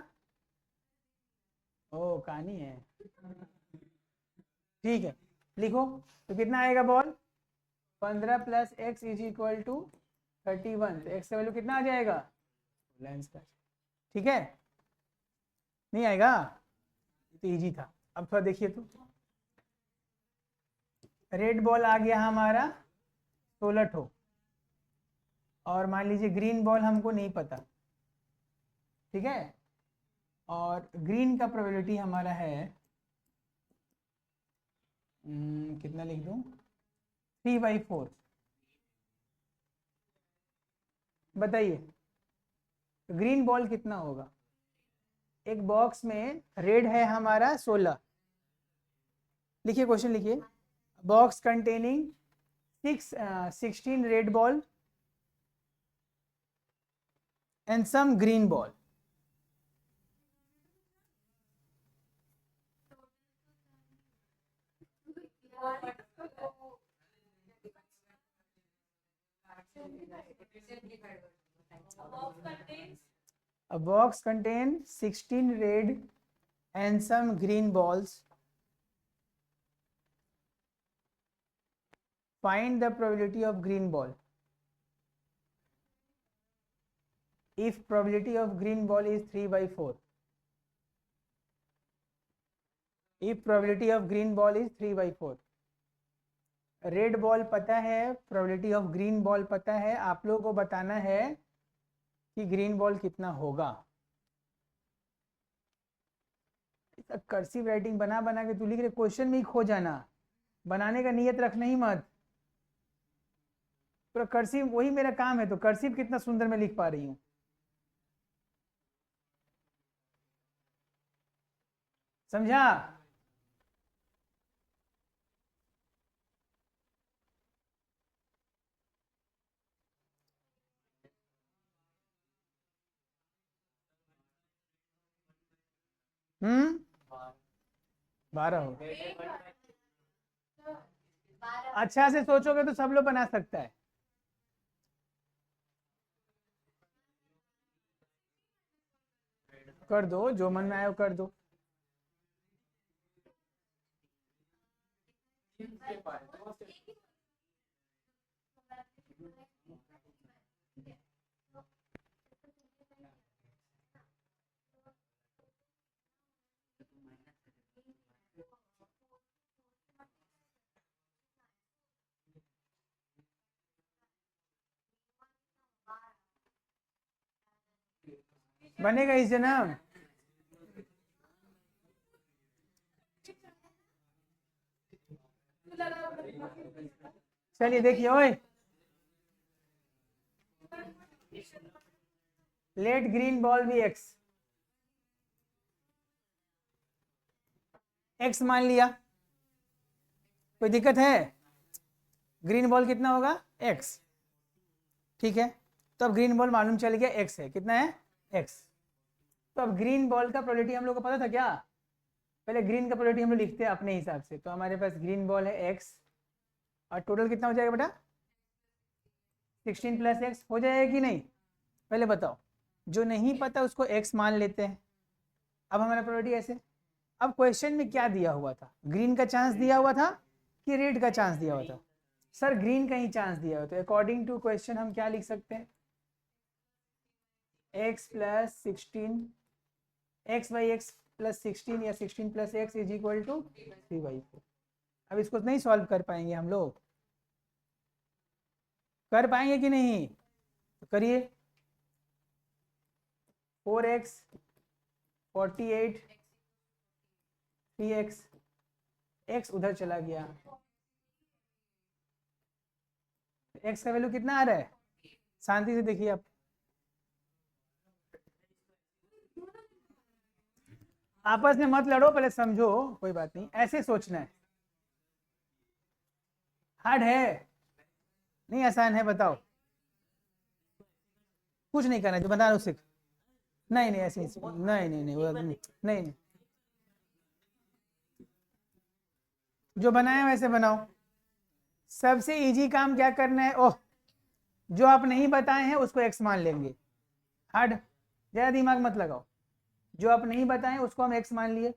ओ कहानी है ठीक है लिखो तो कितना आएगा ball 15 plus x is equal to 31 तो एक्स का वैल्यू कितना आ जाएगा लेंस का ठीक है नहीं आएगा तो इजी था। अब थोड़ा देखिए तो रेड बॉल आ गया हमारा 16 ठो और मान लीजिए ग्रीन बॉल हमको नहीं पता ठीक है और ग्रीन का प्रोबेबिलिटी हमारा है कितना लिख दूं 3/4 बताइए ग्रीन बॉल कितना होगा। एक बॉक्स में रेड है हमारा 16 लिखिए क्वेश्चन लिखिए box containing 16 red ball and some green ball. A box contains 16 red and some green balls. Find the probability of green ball. If probability of green ball is 3/4. If probability of green ball is 3/4. Red ball पता है प्रोबेबिलिटी ऑफ ग्रीन बॉल पता है आप लोगों को बताना है कि ग्रीन बॉल कितना होगा। कर्सिव राइटिंग बना बना के तू लिख रहे क्वेश्चन में ही खो जाना बनाने का नियत रखना ही मत पूरा कर्सिव वही मेरा काम है तो कर्सिव कितना सुंदर मैं लिख पा रही हूँ समझा। हम्म 12 हो अच्छा से सोचोगे तो सब लोग बना सकता है। कर दो जो मन में आए वो कर दो। बनेगा इस जन्म चलिए देखिए ओए लेट ग्रीन बॉल भी एक्स मान लिया कोई दिक्कत है ग्रीन बॉल कितना होगा एक्स ठीक है तो अब ग्रीन बॉल मालूम चल गया एक्स है कितना है एक्स तो अब ग्रीन बॉल का प्रोबेबिलिटी हम लोग को पता था क्या पहले ग्रीन का प्रोबेबिलिटी हम लोग लिखते हैं अपने हिसाब से तो हमारे पास ग्रीन बॉल है एक्स और टोटल कितना हो जाएगा बेटा 16 प्लस एक्स हो जाएगा कि नहीं पहले बताओ जो नहीं पता उसको एक्स मान लेते हैं। अब हमारा प्रोबेबिलिटी ऐसे अब क्वेश्चन में क्या दिया हुआ था ग्रीन का चांस दिया हुआ था कि रेड का चांस दिया हुआ था सर ग्रीन का ही चांस दिया हुआ तो अकॉर्डिंग टू क्वेश्चन हम क्या लिख सकते हैं x plus 16 x by x plus 16 या 16 plus x is equal to 3/4 अब इसको नहीं सॉल्व कर पाएंगे हम लोग, कर पाएंगे कि नहीं? तो करिए। 4x 48 3x, x उधर चला गया, x का वैल्यू कितना आ रहा है? शांति से देखिए आप, आपस में मत लड़ो, पहले समझो, कोई बात नहीं, ऐसे सोचना है। हार्ड है नहीं आसान है? बताओ। कुछ नहीं करना, जो बता रहा हूँ सीख। नहीं नहीं ऐसे नहीं नहीं नहीं नहीं, जो बनाए वैसे बनाओ। सबसे इजी काम क्या करना है? ओह, जो आप नहीं बताए हैं उसको x मान लेंगे। हार्ड, ज़्यादा दिमाग मत लगाओ। जो आप नहीं बताएं उसको हम x मान लिए।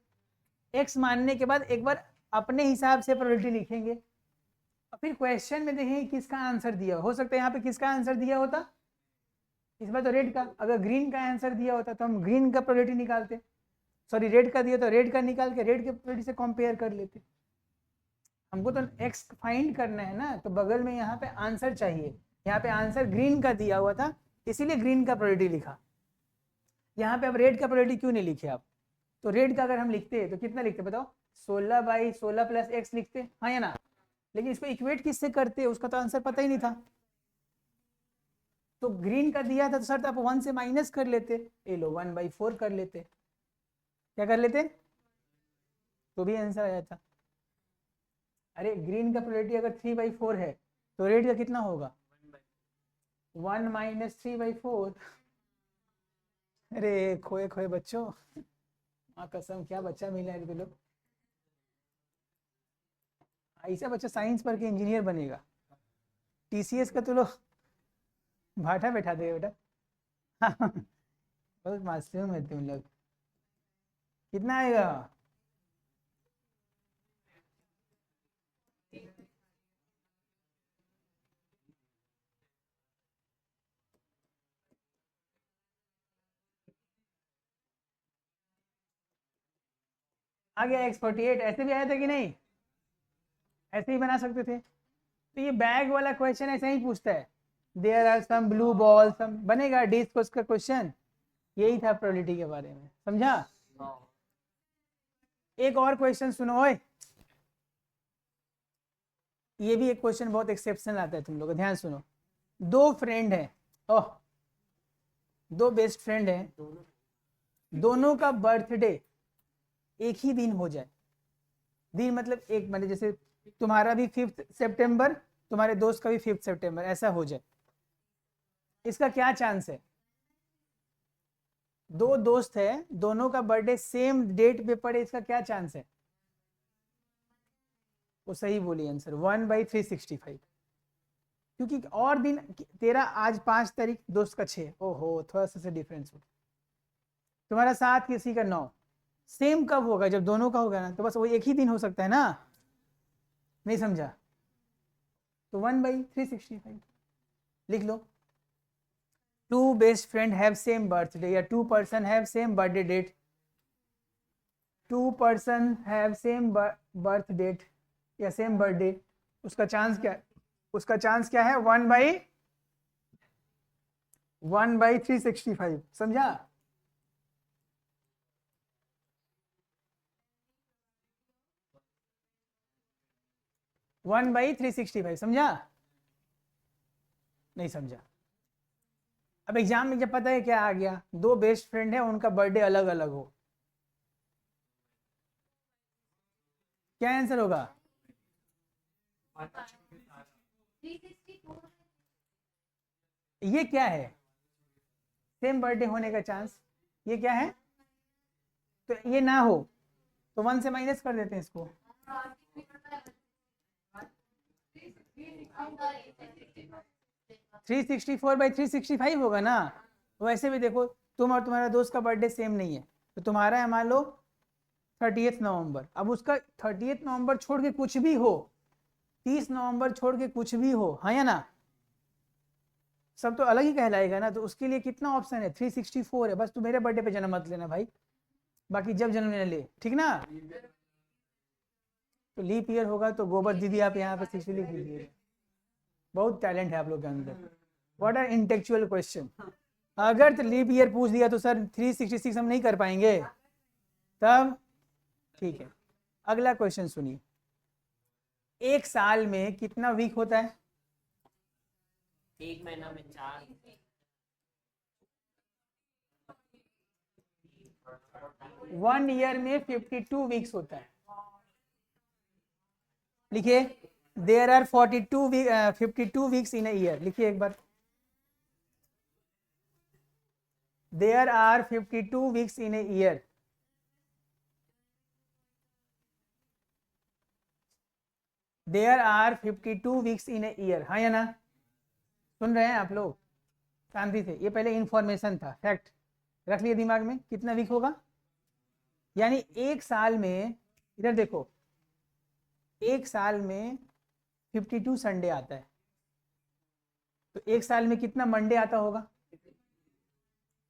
x मानने के बाद एक बार अपने हिसाब से प्रोबेबिलिटी लिखेंगे और फिर क्वेश्चन में देखेंगे किसका आंसर दिया हो सकता है। यहाँ पे किसका आंसर दिया होता? इस बार तो रेड का। अगर ग्रीन का आंसर दिया होता तो हम ग्रीन का प्रोबेबिलिटी निकालते, सॉरी रेड का दिया तो रेड का निकाल के रेड के प्रोबेबिलिटी से कंपेयर कर लेते। हमको तो x फाइंड करना है ना, तो बगल में यहाँ पे आंसर चाहिए। यहाँ पे आंसर ग्रीन का दिया हुआ था, इसीलिए ग्रीन का प्रोबेबिलिटी लिखा। यहाँ पे अब रेड का प्रोबेबिलिटी क्यों नहीं लिखे आप? तो रेड का अगर हम लिखते तो कितना लिखते बताओ? 16/16 प्लस x लिखते, हाँ या ना? लेकिन इसको इक्वेट किससे करते? उसका तो आंसर पता ही नहीं था। तो ग्रीन का दिया था तो सर आप 1 से माइनस कर लेते, ये लो 1/4 कर लेते। क्या कर लेते? तो भी आंसर आ जाता। अरे ग्रीन का प्रोबेबिलिटी अगर 3/4 है तो रेड का कितना होगा? 1 - 3/4। अरे खोए खोए बच्चों, माँ कसम क्या बच्चा मिला है लोग। ऐसा बच्चा साइंस पढ़ के इंजीनियर बनेगा। टीसीएस का तो लोग भाटा बैठा देगा बेटा। बहुत मासूम है तुम लोग। कितना आएगा? आ गया x48। ऐसे भी आया था कि नहीं? ऐसे ही बना सकते थे। तो ये बैग वाला क्वेश्चन ऐसा ही पूछता है, there are some blue ball some, बनेगा डिस्कोर्स का क्वेश्चन। यही था प्रोबेबिलिटी के बारे में, समझा? एक और क्वेश्चन सुनो ओए, ये भी एक क्वेश्चन बहुत एक्सेप्शनल आता है, तुम लोग ध्यान सुनो। दो फ्रेंड है, ओह दो बेस्ट फ्रेंड है, दोनों का बर्थडे एक ही दिन हो जाए। दिन मतलब एक, मतलब जैसे तुम्हारा भी 5 सितंबर, तुम्हारे दोस्त का भी 5 सितंबर, ऐसा हो जाए। इसका क्या चांस है? दो दोस्त है, दोनों का बर्थडे सेम डेट पे पड़े, इसका क्या चांस है? वो सही बोली आंसर 1/365। क्योंकि और दिन तेरा आज 5 तारीख, दोस्त का 6, ओहो थोड़ा सा डिफरेंस हो। तुम्हारा 7, किसी का 9, सेम कब होगा? जब दोनों का होगा ना, तो बस वो एक ही दिन हो सकता है ना। नहीं समझा? तो 1/365 लिख लो। 2 best friend have same birthday, या 2 person have same birthday date. 2 person have same birth date या सेम बर्थडे, उसका चांस क्या है? उसका चांस क्या है? 1/365। समझा? वन बाई 365, समझा? नहीं समझा? अब एग्जाम में जब पता है क्या आ गया, दो बेस्ट फ्रेंड है, उनका बर्थडे अलग अलग हो, क्या आंसर होगा? ये क्या है? सेम बर्थडे होने का चांस, ये क्या है? तो ये ना हो तो 1 से माइनस कर देते हैं इसको। 364/365 होगा ना। वैसे भी देखो, तुम और तुम्हारा दोस्त का बर्थडे सेम नहीं है, तो तुम्हारा है मान लो 30 नवंबर। अब उसका 30 नवंबर छोड़ के कुछ भी हो, 30 नवंबर छोड़ के कुछ भी हो, हाँ या ना? सब तो अलग ही कहलाएगा ना। तो उसके लिए कितना ऑप्शन है? 364 है। बस तू मेरे बर्थडे पे जन्म मत लेना भाई, बाकी जब जन्म लेना ले, ठीक ना? तो लीप ईयर होगा तो गोबर दीदी आप यहाँ पे 60 लिख दीजिए। बहुत टैलेंट है आप लोग के अंदर। What are intellectual question. अगर तो लीप ईयर पूछ दिया तो सर 366 हम नहीं कर पाएंगे, तब ठीक है। अगला क्वेश्चन सुनिए, एक साल में कितना वीक होता है? एक महीना में 4। 1 ईयर में 52 वीक्स होता है। लिखिए, there are 52 weeks in a year. लिखिए एक बार, there are 52 weeks in a year. There are 52 weeks in a year, हाँ या ना? सुन रहे हैं आप लोग? शांति से, ये पहले इंफॉर्मेशन था, फैक्ट रख लिए दिमाग में। कितना वीक होगा? यानी एक साल में, इधर देखो, एक साल में 52 संडे आता है, तो एक साल में कितना मंडे आता होगा?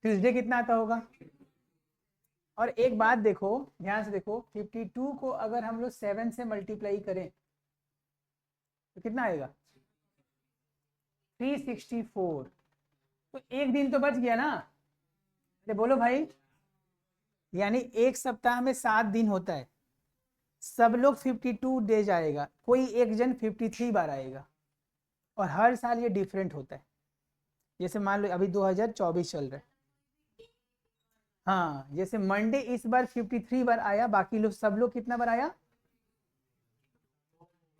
ट्यूसडे कितना आता होगा? और एक बात देखो, ध्यान से देखो, 52 को अगर हम लोग 7 से मल्टीप्लाई करें तो कितना आएगा? 364। तो एक दिन तो बच गया ना? अरे बोलो भाई, यानी एक सप्ताह में 7 दिन होता है, सब लोग 52 डेज आएगा, कोई एक जन 53 बार आएगा, और हर साल ये डिफरेंट होता है। जैसे मान लो अभी 2024 चल रहा है, हाँ, जैसे मंडे इस बार 53 बार आया, बाकी लोग सब लोग कितना बार आया?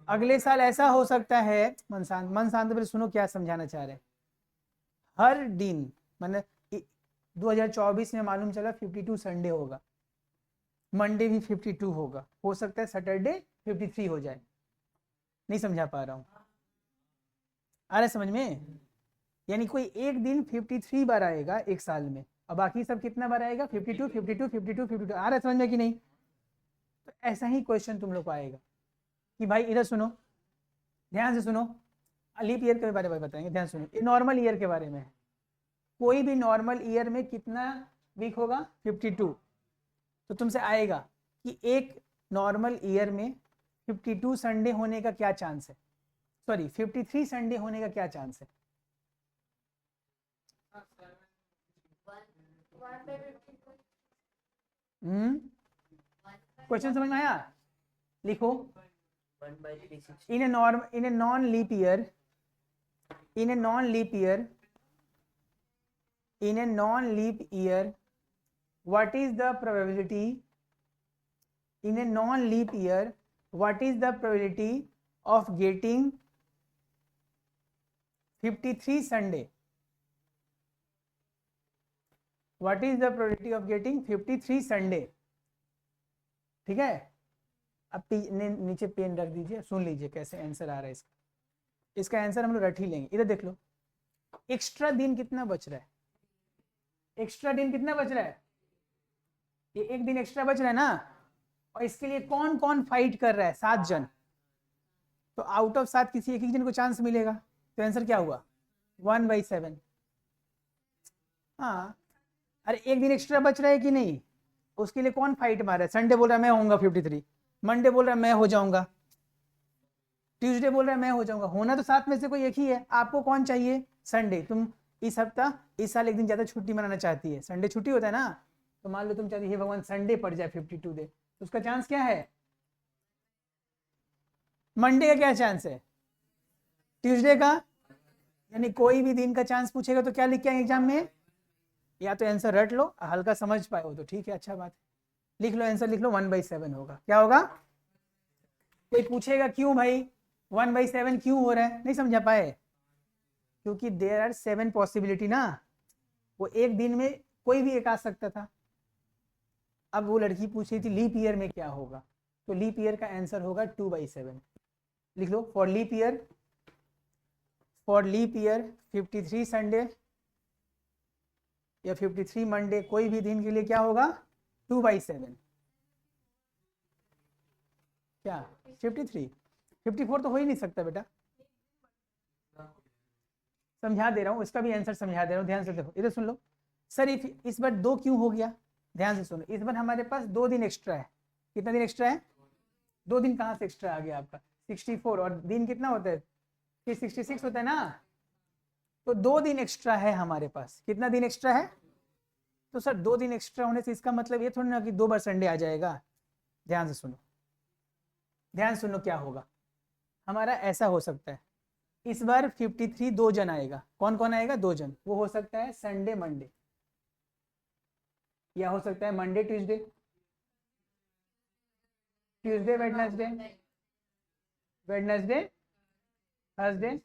अगले साल ऐसा हो सकता है, मन शांत पर सुनो क्या समझाना चाह रहे हैं। हर दिन मतलब 2024 में मालूम चला 52 संडे होगा, मंडे भी 52 होगा, हो सकता है सैटरडे 53 हो जाए। नहीं समझा पा रहा हूँ? आ रहा है समझ में? यानी कोई एक दिन 53 बार आएगा एक साल में, और बाकी सब कितना बार आएगा? 52 52 52 52। आ रहा है समझ में कि नहीं? तो ऐसा ही क्वेश्चन तुम लोग को आएगा कि भाई इधर सुनो, ध्यान से सुनो, लीप ईयर के बारे में बताएंगे, ध्यान सुनो। ये नॉर्मल ईयर के बारे में है। कोई भी नॉर्मल ईयर में कितना वीक होगा? 52। तो तुमसे आएगा कि एक नॉर्मल ईयर में 52 संडे होने का क्या चांस है, सॉरी 53 संडे होने का क्या चांस है? क्वेश्चन समझ में आया? लिखो, 1/360। in a non-leap year, in a non-leap year, in a non-leap year, what is the probability? In a non-leap year, what is the probability of getting 53 Sunday? What is the probability of getting 53 Sunday? ठीक है, अब नीचे पेन रख दीजिए, सुन लीजिए कैसे आंसर आ रहा है इसका। इसका आंसर हम लोग रट ही लेंगे। इधर देख लो, एक्स्ट्रा दिन कितना बच रहा है? एक्स्ट्रा दिन कितना बच रहा है? ये एक दिन एक्स्ट्रा बच रहा है ना, और इसके लिए कौन कौन फाइट कर रहा है? 7 जन। तो आउट ऑफ 7 किसी एक जन को चांस मिलेगा, तो आंसर क्या हुआ? 1/7। हाँ, अरे एक दिन एक्स्ट्रा बच रहा है कि नहीं, उसके लिए कौन फाइट मार रहा है? संडे बोल रहा है मैं होऊंगा 53, मंडे बोल रहा है मैं हो जाऊंगा, ट्यूसडे बोल रहा है मैं हो जाऊंगा। होना तो 7 में से कोई एक ही है। आपको कौन चाहिए? संडे। तुम इस हफ्ता, इस साल एक दिन ज्यादा छुट्टी मनाना चाहती है, संडे छुट्टी होता है ना, तो मान लो तुम चाहती है भगवान संडे पड़ जाए 52 डे, तो उसका चांस क्या है? मंडे का क्या चांस है? ट्यूसडे का। यानी कोई भी दिन का चांस पूछेगा तो क्या लिख के आए एग्जाम में? या तो आंसर रट लो, हल्का समझ पाए हो तो ठीक है, अच्छा बात है, लिख लो आंसर, लिख लो 1/7 होगा। क्या होगा? कोई पूछेगा क्यों भाई 1/7 क्यों हो रहा है, नहीं समझा पाए? क्योंकि देयर आर 7 पॉसिबिलिटी ना, वो एक दिन में कोई भी एक आ सकता था। अब वो लड़की पूछ रही थी लीप ईयर में क्या होगा, तो लीप ईयर का आंसर होगा 2/7। लिख लो, फॉर लीप ईयर 53 संडे या 53 मंडे, कोई भी दिन के लिए क्या होगा? 2/7। क्या 53? 54 तो हो ही नहीं सकता बेटा, समझा दे रहा हूँ, इसका भी आंसर समझा दे रहा हूँ, ध्यान से देखो, इधर सुन लो। सर इस बार 2 क्यों हो गया? ध्यान से सुनो, इस बार हमारे पास 2 दिन एक्स्ट्रा है। कितना दिन एक्स्ट्रा है? 2 दिन कहाँ से एक्स्ट्रा आ गया आपका? 64 और दिन कितना होता है? फिर 66 होता है ना, तो 2 दिन एक्स्ट्रा है हमारे पास। कितना दिन एक्स्ट्रा है? तो सर 2 दिन एक्स्ट्रा होने से इसका मतलब ये थोड़ी ना कि 2 बार संडे आ जाएगा। ध्यान से सुनो, ध्यान सुनो, क्या होगा हमारा? ऐसा हो सकता है इस बार 53 2 जन आएगा। कौन कौन आएगा? 2 जन। वो हो सकता है संडे मंडे, या हो सकता है Monday Tuesday, Tuesday Wednesday, Wednesday Thursday,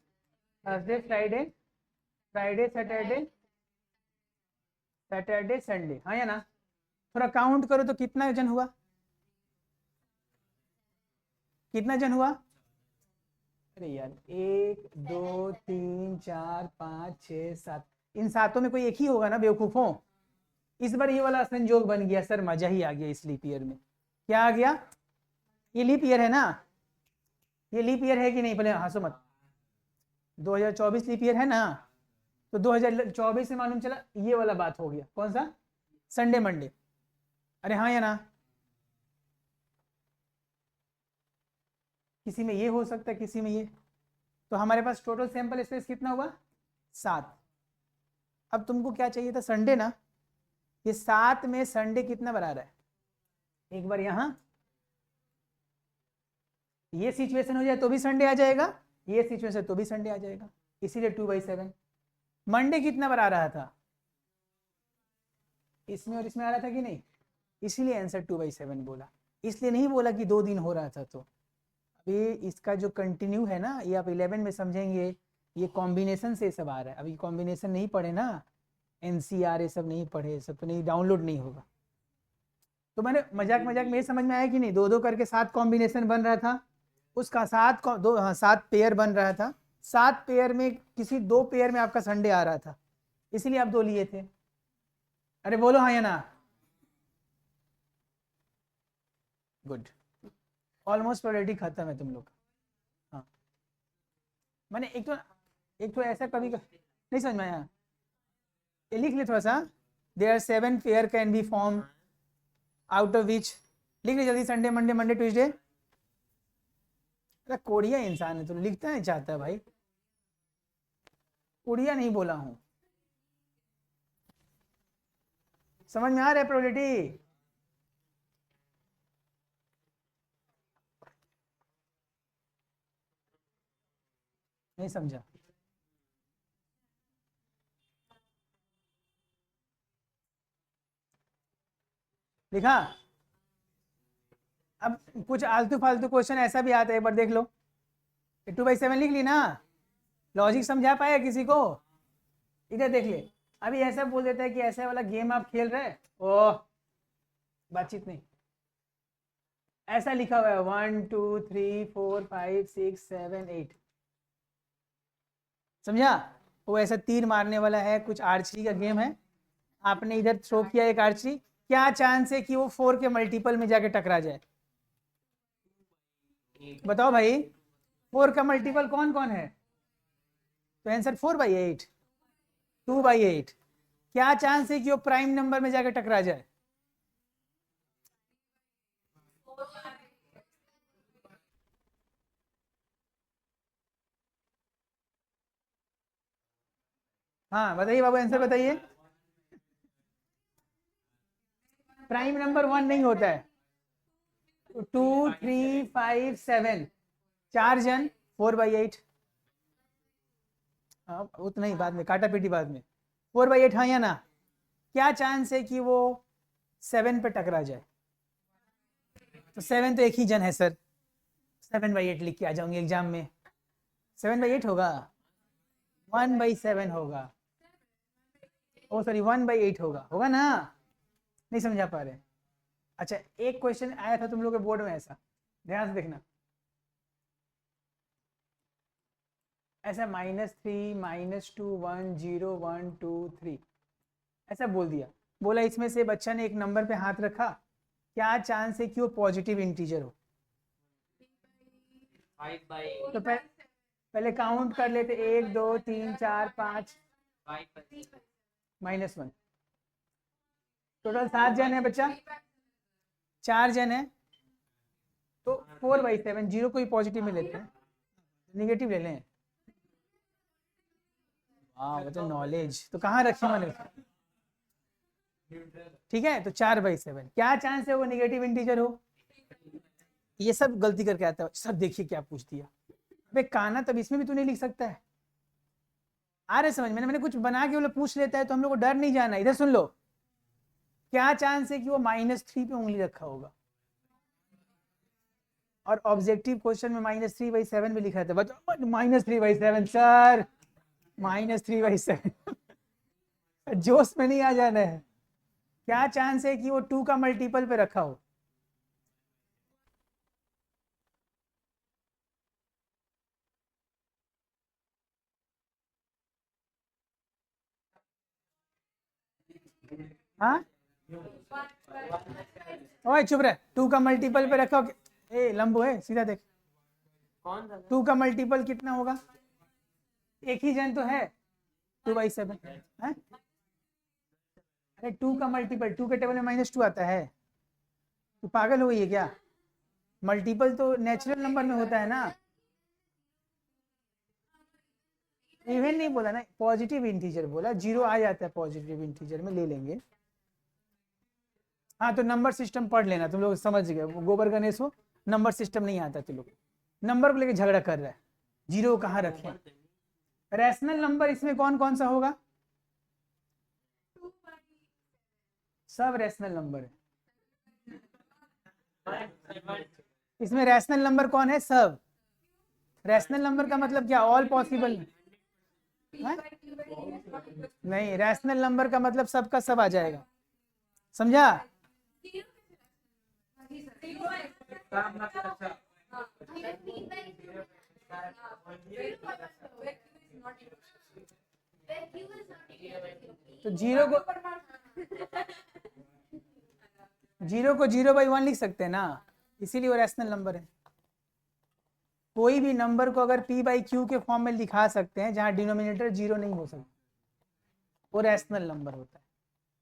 Thursday Friday, Friday Saturday, Saturday Sunday. हाँ या ना? थोड़ा काउंट करो तो कितना जन हुआ? कितना जन हुआ? अरे यार 1 2 3 4 5 6 7, इन सातों में कोई एक ही होगा ना बेवकूफों। इस बार ये वाला संजोग बन गया सर, मजा ही आ गया इस लीप ईयर में। क्या आ गया? ये लीप ईयर है ना? ये लीप ईयर है कि नहीं? पहले हंसो मत। 2024 लीप ईयर है ना? तो 2024 से मालूम चला ये वाला बात हो गया। कौन सा? Sunday Monday. अरे हाँ या ना? किसी में ये हो सकता है, किसी में ये। तो हमारे पास टोटल सैंपल स्पेस कितना हुआ? 7। अब तुमको क्या चाहिए था? संडे ना? ये 7 में संडे कितना बना रहा है? एक बार यहां ये सिचुएशन हो जाए तो भी संडे आ जाएगा, ये सिचुएशन तो भी संडे आ जाएगा, इसीलिए 2/7। मंडे कितना बना रहा था? इसमें और इसमें आ रहा था कि नहीं? इसीलिए आंसर 2/7 बोला। इसलिए नहीं बोला कि 2 दिन हो रहा था। तो अभी इसका जो कंटिन्यू है ना, ये आप 11 में समझेंगे। ये कॉम्बिनेशन से सब आ रहा है। अभी कॉम्बिनेशन नहीं पढ़े ना, NCR ये सब नहीं पढ़े, सब तो नहीं, डाउनलोड नहीं होगा। तो मैंने मजाक मजाक में ये समझ में आया कि नहीं? 2-2 करके 7 कॉम्बिनेशन बन रहा था, उसका 7 पेयर बन रहा था। 7 पेयर में किसी 2 पेयर में आपका संडे आ रहा था, इसीलिए आप 2 लिए थे। अरे बोलो हाँ या ना? गुड, ऑलमोस्ट प्रोबेबिलिटी खत्म है तुम लोग का। हाँ, मैंने एक तो ऐसा कभी नहीं समझ में आया, ये लिख ले थोड़ा सा। There 7 pair can be form out of which, लिख ले जल्दी। Sunday Monday Monday Tuesday. अरे कोड़िया इंसान है, तो लिखता नहीं चाहता भाई। कोड़िया नहीं बोला हूं, समझ में आ रहा है प्रोबेबिलिटी? नहीं समझा? लिखा? अब कुछ आलतू फालतू क्वेश्चन ऐसा भी आता है, एक बार देख लो। 2/7 लिख ली ना? लॉजिक समझा पाया किसी को? इधर देख ले। अभी ऐसा बोल देता है कि ऐसा वाला गेम आप खेल रहे, ओह बातचीत नहीं। ऐसा लिखा हुआ है 1 2 3 4 5 6 7 8, समझा? वो ऐसा तीर मारने वाला है, कुछ आर्चरी का गेम है। आपने इधर थ्रो किया एक आर्चरी, क्या चांस है कि वो 4 के मल्टीपल में जाके टकरा जाए? बताओ भाई, 4 का मल्टीपल कौन कौन है? तो आंसर 4/8, 2/8। क्या चांस है कि वो प्राइम नंबर में जाके टकरा जाए? हाँ बताइए बाबू, आंसर बताइए। प्राइम नंबर 1 नहीं होता है। 2 3 5 7, 4 जन 4/8। हाँ उतना ही, बाद में काटा पीटी बाद में। 4/8 हाँ या ना? क्या चांस है कि वो 7 पे टकरा जाए? तो 7 तो एक ही जन है सर, 7/8 लिख के आ जाऊंगी एग्जाम में। 7/8 होगा, 1/7 होगा। ओ सॉरी 1/8 होगा, होगा ना? नहीं समझा पा रहे? अच्छा, एक क्वेश्चन आया था तुम लोग के बोर्ड में ऐसा, ध्यान से देखना। ऐसा -3 -2 1 0 1 2 3 ऐसा बोल दिया। बोला इसमें से बच्चा ने एक नंबर पे हाथ रखा, क्या चांस है कि वो पॉजिटिव इंटीजर हो? 5/8 तो पहले काउंट कर लेते, 1 2 3 4 5 -1। टोटल 7 जन है बच्चा, 4 जन है, तो 4/7, 0 को ही पॉजिटिव में लेते हैं, निगेटिव ले लें। हाँ वो तो नॉलेज, तो कहाँ रखी मैंने? ठीक है, तो 4/7 क्या चांस है वो नेगेटिव इंटीजर हो? ये सब गलती करके आता है सब, देखिए क्या पूछ दिया बे काना, तब इसमें भी तू नहीं लिख सकता है। आ रहे समझ में? मैंने कुछ बना के वो लोग पूछ लेता है तो हम लोग को डर नहीं जाना। इधर सुन लो, क्या चांस है कि वो -3 पे उंगली रखा होगा? और ऑब्जेक्टिव क्वेश्चन में -3/7 भी लिखा था, बताओ -3/7 सर, -3/7 जोश में नहीं आ जाना है। क्या चांस है कि वो 2 का मल्टीपल पे रखा हो? हाँ ओए चुप रहे, 2 का मल्टीपल पे रखा हो? ए लंबू है, सीधा देख, कौन सा 2 का मल्टीपल कितना होगा? एक ही जन तो है, 2/7 है। अरे 2 का मल्टीपल, 2 के टेबल में -2 आता है, तो पागल हो गई है क्या? मल्टीपल तो नेचुरल नंबर में होता है ना। इवन नहीं बोला ना, पॉजिटिव इंटीजर बोला, 0 आ जाता है पॉजिटिव इंटीजर में, ले लेंगे। हाँ तो नंबर सिस्टम पढ़ लेना, तुम लोग समझ गए, गोबर गणेश हो, नंबर सिस्टम नहीं आता तुम लोग, नंबर को लेके झगड़ा कर रहा है, 0 कहाँ रखें? रैशनल नंबर इसमें कौन कौन सा होगा? सब रैशनल नंबर है इसमें। रैशनल नंबर कौन है? सब। रैशनल नंबर का मतलब क्या? ऑल पॉसिबल नहीं, रैशनल नंबर का मतलब सबका सब आ जाएगा, समझा? तो 0 को 0/1 लिख सकते हैं ना, इसीलिए वो रैशनल नंबर है। कोई भी नंबर को अगर p/q के फॉर्म में लिखा सकते हैं जहां डिनोमिनेटर 0 नहीं हो सकता, वो रैशनल नंबर होता है।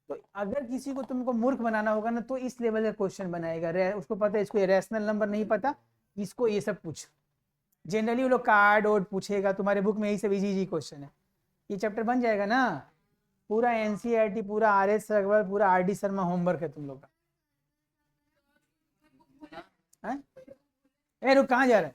तो अगर किसी को तुमको मूर्ख बनाना होगा ना, तो इस लेवल का क्वेश्चन बनाएगा, उसको पता है इसको ये रैशनल नंबर नहीं पता, इसको ये सब पूछ। जनरली वो लोग कार्ड वोड पूछेगा, तुम्हारे बुक में यही सब इजी क्वेश्चन है। ये चैप्टर बन जाएगा ना, पूरा NCERT, पूरा RS अग्रवाल, पूरा RD शर्मा होमवर्क है तुम लोग का। ए रुक, कहाँ जा रहा है?